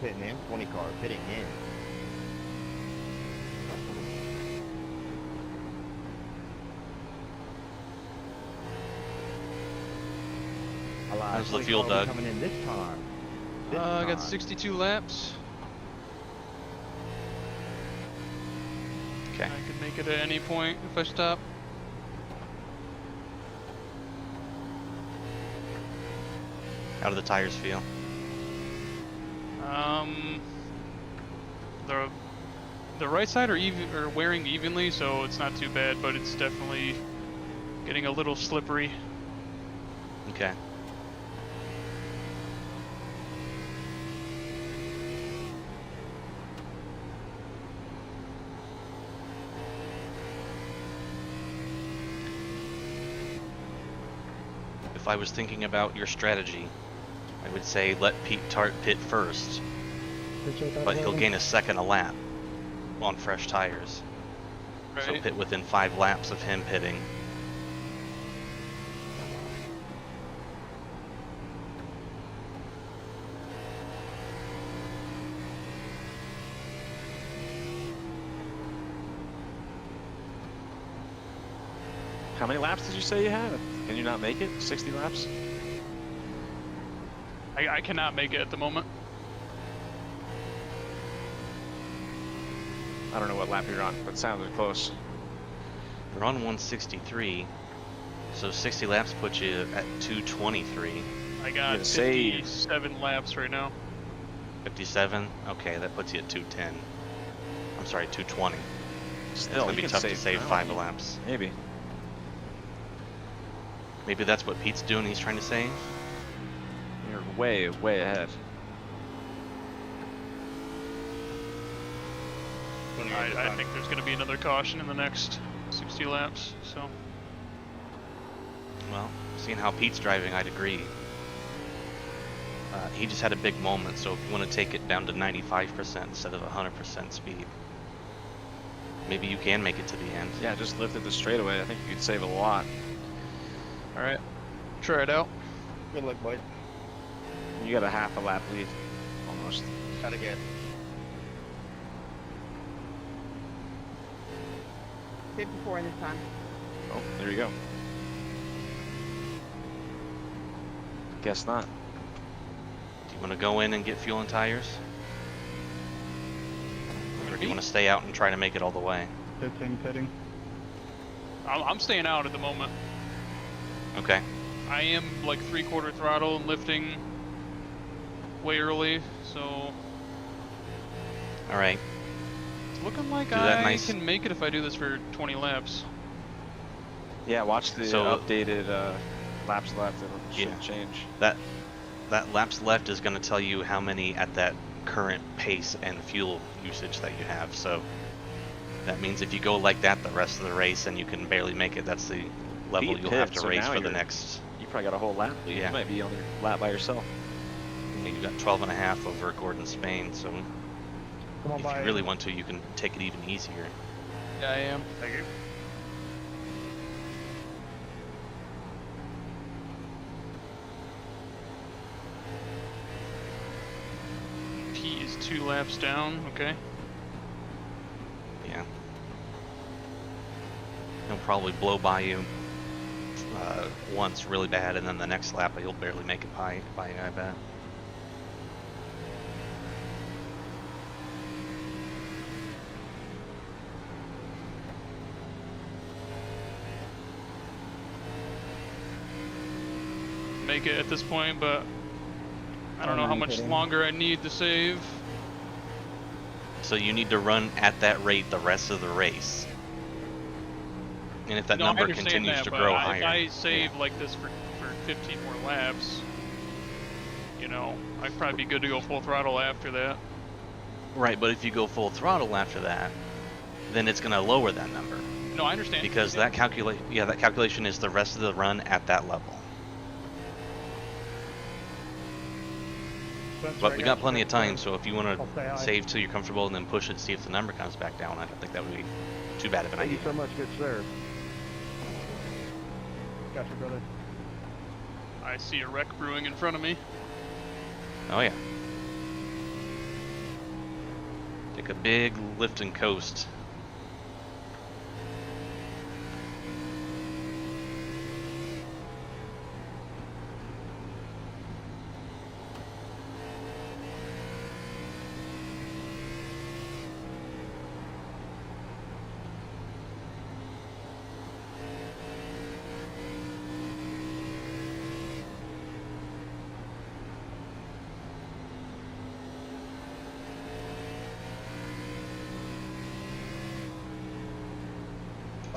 [SPEAKER 11] Pitting in, 20 car, pitting in.
[SPEAKER 1] How's the fuel, Doug?
[SPEAKER 11] Coming in this time.
[SPEAKER 6] I got 62 laps.
[SPEAKER 1] Okay.
[SPEAKER 6] I can make it at any point if I stop.
[SPEAKER 1] How do the tires feel?
[SPEAKER 6] The right side are wearing evenly, so it's not too bad, but it's definitely getting a little slippery.
[SPEAKER 1] Okay. If I was thinking about your strategy, I would say let Pete Tart pit first, but he'll gain a second a lap on fresh tires.
[SPEAKER 6] Right.
[SPEAKER 1] So pit within 5 laps of him pitting.
[SPEAKER 10] How many laps did you say you had? Can you not make it? 60 laps?
[SPEAKER 6] I cannot make it at the moment.
[SPEAKER 10] I don't know what lap you're on, but it sounded close.
[SPEAKER 1] You're on 163, so 60 laps puts you at 223.
[SPEAKER 6] I got 57 laps right now.
[SPEAKER 1] 57? Okay, that puts you at 210. I'm sorry, 220. It's
[SPEAKER 10] Still,
[SPEAKER 1] going to be tough to save 5 laps.
[SPEAKER 10] Maybe.
[SPEAKER 1] Maybe that's what Pete's doing, he's trying to save?
[SPEAKER 10] You're way, way ahead.
[SPEAKER 6] I think there's going to be another caution in the next 60 laps. So.
[SPEAKER 1] Well, seeing how Pete's driving, I'd agree. He just had a big moment, so if you want to take it down to 95% instead of 100% speed, maybe you can make it to the end.
[SPEAKER 10] Yeah, just lift it the straightaway. I think you could save a lot.
[SPEAKER 6] All right, try it out.
[SPEAKER 14] Good luck, boys.
[SPEAKER 10] You got a half a lap lead, almost.
[SPEAKER 14] Gotta get.
[SPEAKER 9] 54 this time.
[SPEAKER 10] Oh, there you go. Guess not.
[SPEAKER 1] Do you want to go in and get fuel and tires? Or do you want to stay out and try to make it all the way?
[SPEAKER 13] Pitting.
[SPEAKER 6] I'm staying out at the moment.
[SPEAKER 1] Okay.
[SPEAKER 6] I am like 3/4 throttle and lifting way early, so.
[SPEAKER 1] All right.
[SPEAKER 6] It's looking like
[SPEAKER 1] I
[SPEAKER 6] can make it if I do this for 20 laps.
[SPEAKER 10] Yeah, watch the updated laps left. It should change.
[SPEAKER 1] That laps left is going to tell you how many at that current pace and fuel usage that you have. So that means if you go like that the rest of the race and you can barely make it, that's the level you'll have to race for the next.
[SPEAKER 10] You probably got a whole lap lead.
[SPEAKER 1] Yeah.
[SPEAKER 10] You might be on your lap by yourself.
[SPEAKER 1] You got 12.5 over Gordon Spain, so if you really want to, you can take it even easier.
[SPEAKER 6] Yeah, I am.
[SPEAKER 13] Thank you.
[SPEAKER 6] He is 2 laps down. Okay.
[SPEAKER 1] Yeah. He'll probably blow by you once really bad, and then the next lap he'll barely make it by you, I bet.
[SPEAKER 6] Make it at this point, but I don't know how much longer I need to save.
[SPEAKER 1] So you need to run at that rate the rest of the race. And if that number continues to grow higher.
[SPEAKER 6] If I save like this for 15 more laps, you know, I'd probably be good to go full throttle after that.
[SPEAKER 1] Right, but if you go full throttle after that, then it's going to lower that number.
[SPEAKER 6] No, I understand.
[SPEAKER 1] Because that calculation is the rest of the run at that level. But we got plenty of time, so if you want to save till you're comfortable and then push it, see if the number comes back down, I don't think that would be too bad of an idea.
[SPEAKER 14] Thank you so much, good sir.
[SPEAKER 13] Gotcha, brother.
[SPEAKER 6] I see a wreck brewing in front of me.
[SPEAKER 1] Oh yeah. Take a big lift and coast.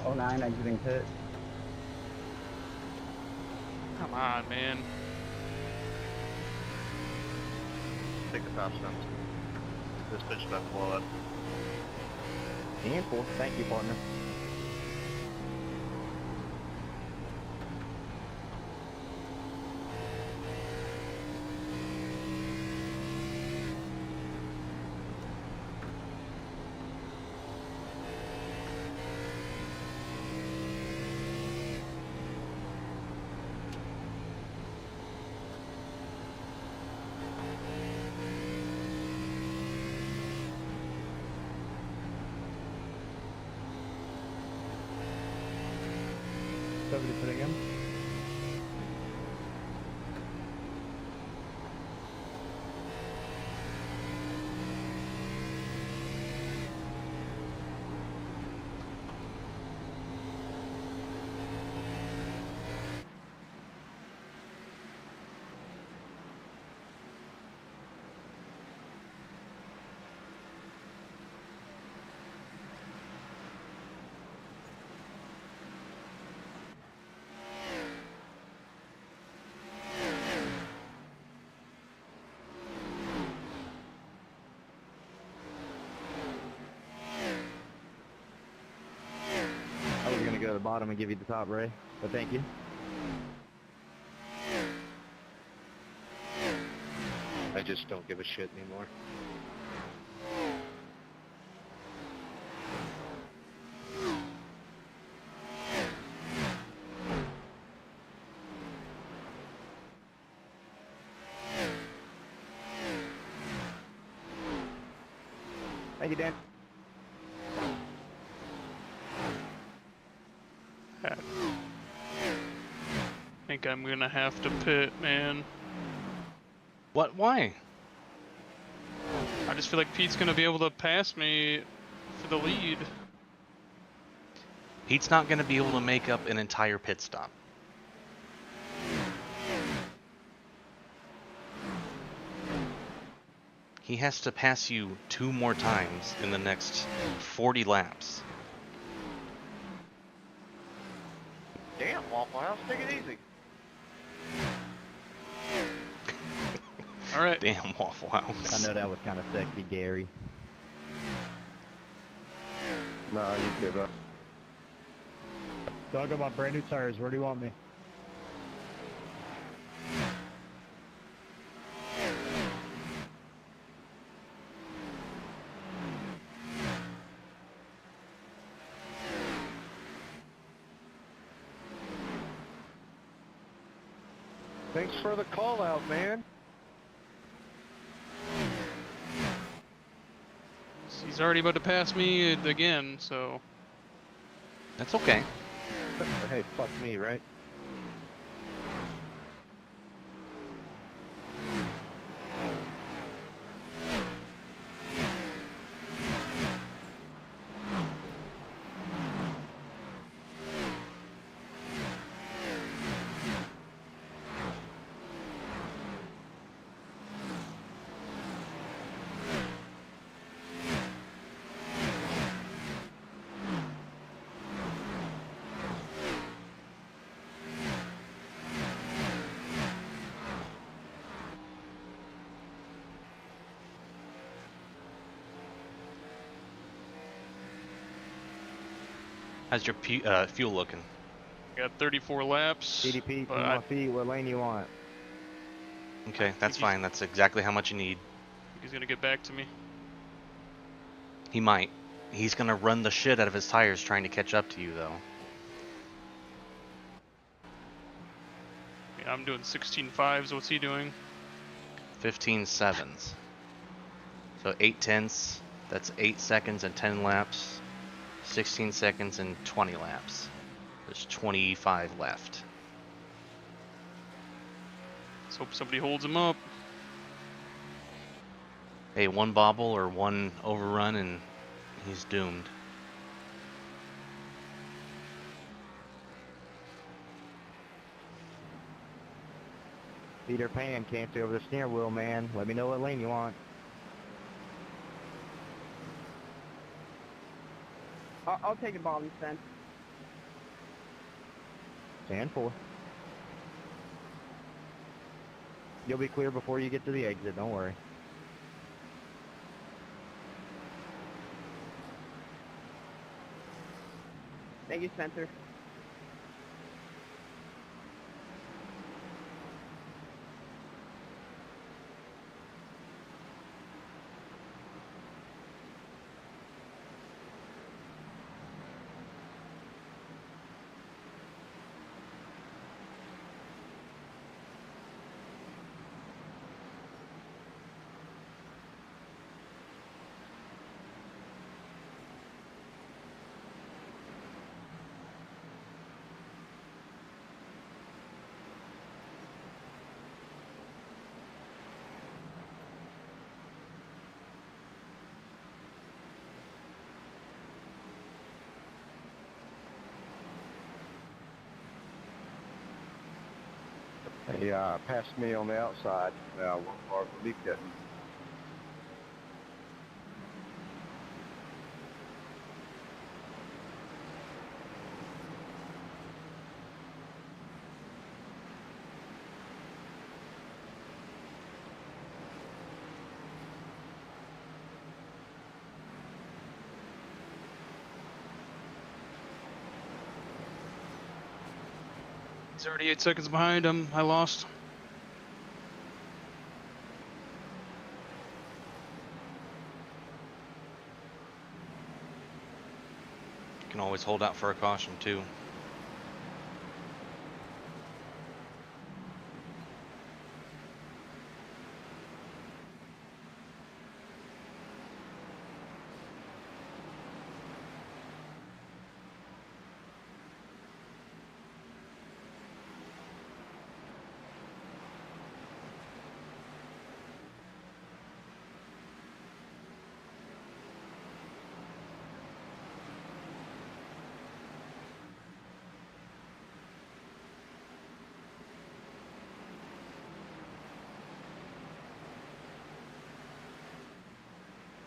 [SPEAKER 2] Oh, 09 exiting pit.
[SPEAKER 6] Come on, man.
[SPEAKER 14] Take the top stumps. This bitch about to blow up.
[SPEAKER 11] Handful. Thank you, partner.
[SPEAKER 13] Somebody putting in.
[SPEAKER 11] go to the bottom and give you the top, Ray. But thank you.
[SPEAKER 14] I just don't give a shit anymore.
[SPEAKER 11] Thank you, Dan.
[SPEAKER 6] I think I'm gonna have to pit, man.
[SPEAKER 1] What? Why?
[SPEAKER 6] I just feel like Pete's gonna be able to pass me for the lead.
[SPEAKER 1] Pete's not going to be able to make up an entire pit stop. He has to pass you 2 more times in the next 40 laps.
[SPEAKER 3] Damn, Waffle House, take it easy.
[SPEAKER 6] All right.
[SPEAKER 1] Damn, Waffle House.
[SPEAKER 11] I know that was kind of sexy, Gary.
[SPEAKER 3] No, you give up.
[SPEAKER 13] Doug, I want brand new tires. Where do you want me?
[SPEAKER 3] Thanks for the call out, man.
[SPEAKER 6] He's already about to pass me again, so.
[SPEAKER 1] That's okay.
[SPEAKER 14] Hey, fuck me, right?
[SPEAKER 1] How's your fuel looking?
[SPEAKER 6] Got 34 laps.
[SPEAKER 11] CDP,
[SPEAKER 6] but
[SPEAKER 11] my feet, what lane you want?
[SPEAKER 1] Okay, that's fine. That's exactly how much you need.
[SPEAKER 6] He's gonna get back to me.
[SPEAKER 1] He might. He's going to run the shit out of his tires trying to catch up to you, though.
[SPEAKER 6] Yeah, I'm doing 16.5s. What's he doing?
[SPEAKER 1] 15.7s. So 8/10. That's 8 seconds and 10 laps. 16 seconds and 20 laps. There's 25 left.
[SPEAKER 6] Let's hope somebody holds him up.
[SPEAKER 1] Hey, one bobble or one overrun and he's doomed.
[SPEAKER 11] Peter Pan can't see over the steering wheel, man. Let me know what lane you want.
[SPEAKER 9] I'll take the bottom, Sven.
[SPEAKER 11] Stand 4. You'll be clear before you get to the exit, don't worry.
[SPEAKER 9] Thank you, Spencer.
[SPEAKER 3] He passed me on the outside. Now, one car for me getting.
[SPEAKER 6] He's already 8 seconds behind him. I lost.
[SPEAKER 1] You can always hold out for a caution too.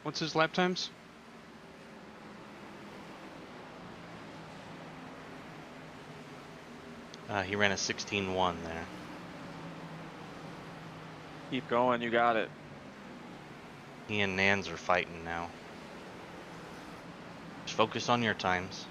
[SPEAKER 6] What's his lap times?
[SPEAKER 1] He ran a 16.1 there.
[SPEAKER 10] Keep going, you got it.
[SPEAKER 1] He and Nans are fighting now. Just focus on your times.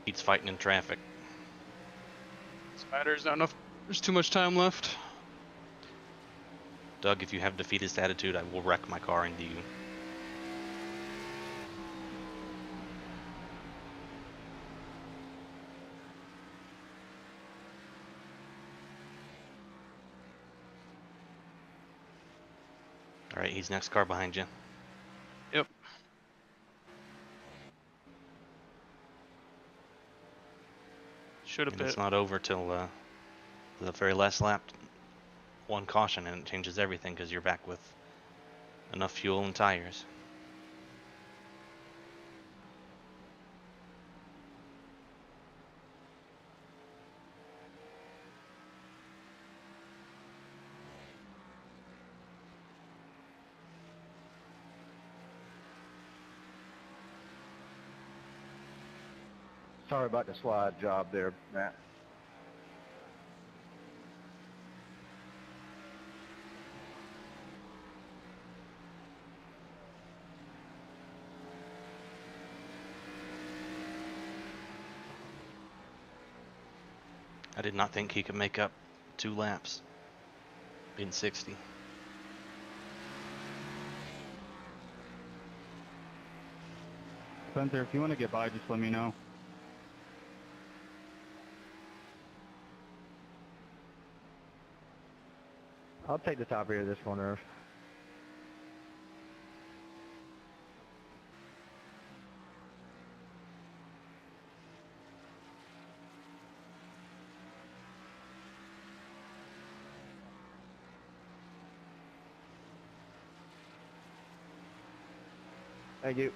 [SPEAKER 1] He's fighting in traffic.
[SPEAKER 6] This matters. Not enough. There's too much time left.
[SPEAKER 1] Doug, if you have defeatist attitude, I will wreck my car into you. Alright, he's next car behind you.
[SPEAKER 6] Yep. Should have
[SPEAKER 1] And
[SPEAKER 6] been.
[SPEAKER 1] it's not over till the very last lap. One caution and it changes everything because you're back with enough fuel and tires.
[SPEAKER 3] Sorry about the slide job there, Matt.
[SPEAKER 1] I did not think he could make up 2 laps in 60.
[SPEAKER 2] Spencer, if you want to get by, just let me know.
[SPEAKER 11] I'll take the top rear of this corner. Thank you.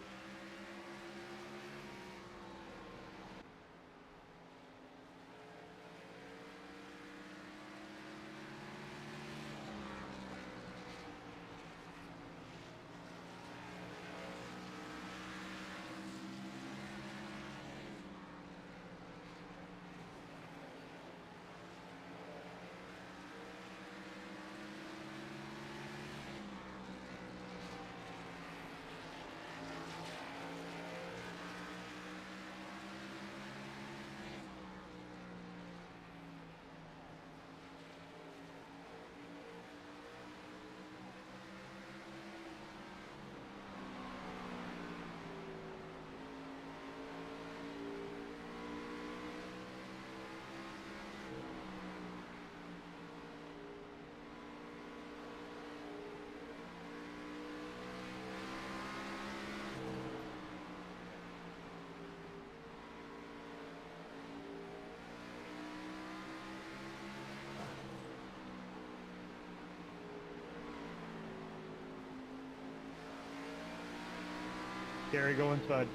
[SPEAKER 13] Gary, go inside.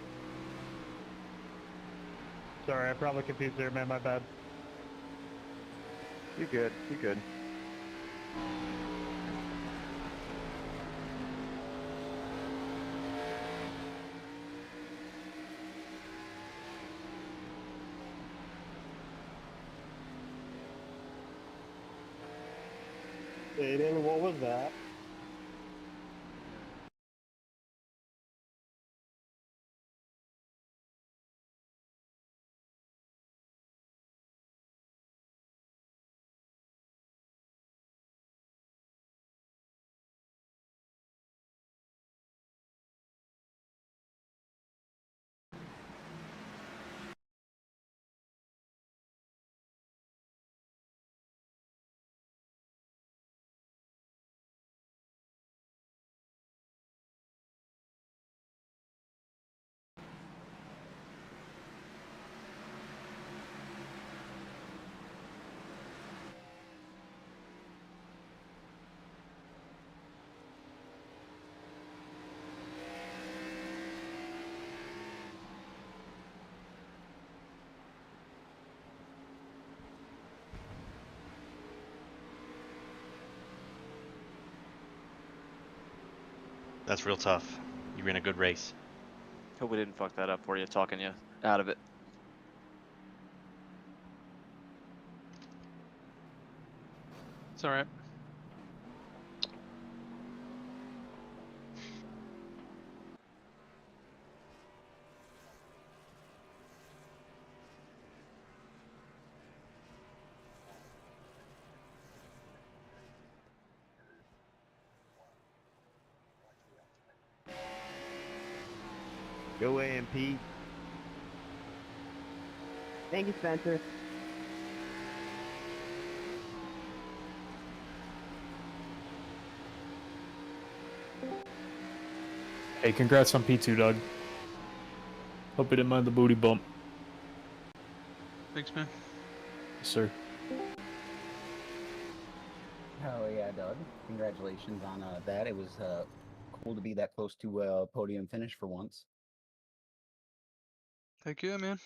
[SPEAKER 13] Sorry, I probably confused there, man. My bad.
[SPEAKER 3] You're good. You're good.
[SPEAKER 13] Aiden, what was that?
[SPEAKER 1] That's real tough. You ran a good race.
[SPEAKER 10] Hope we didn't fuck that up for you, talking you out of it.
[SPEAKER 6] It's alright.
[SPEAKER 11] Go AMP.
[SPEAKER 9] Thank you, Spencer.
[SPEAKER 16] Hey, congrats on P2, Doug. Hope you didn't mind the booty bump.
[SPEAKER 6] Thanks, man.
[SPEAKER 16] Yes, sir.
[SPEAKER 17] Oh yeah, Doug. Congratulations on that. It was cool to be that close to podium finish for once.
[SPEAKER 6] Thank you, man.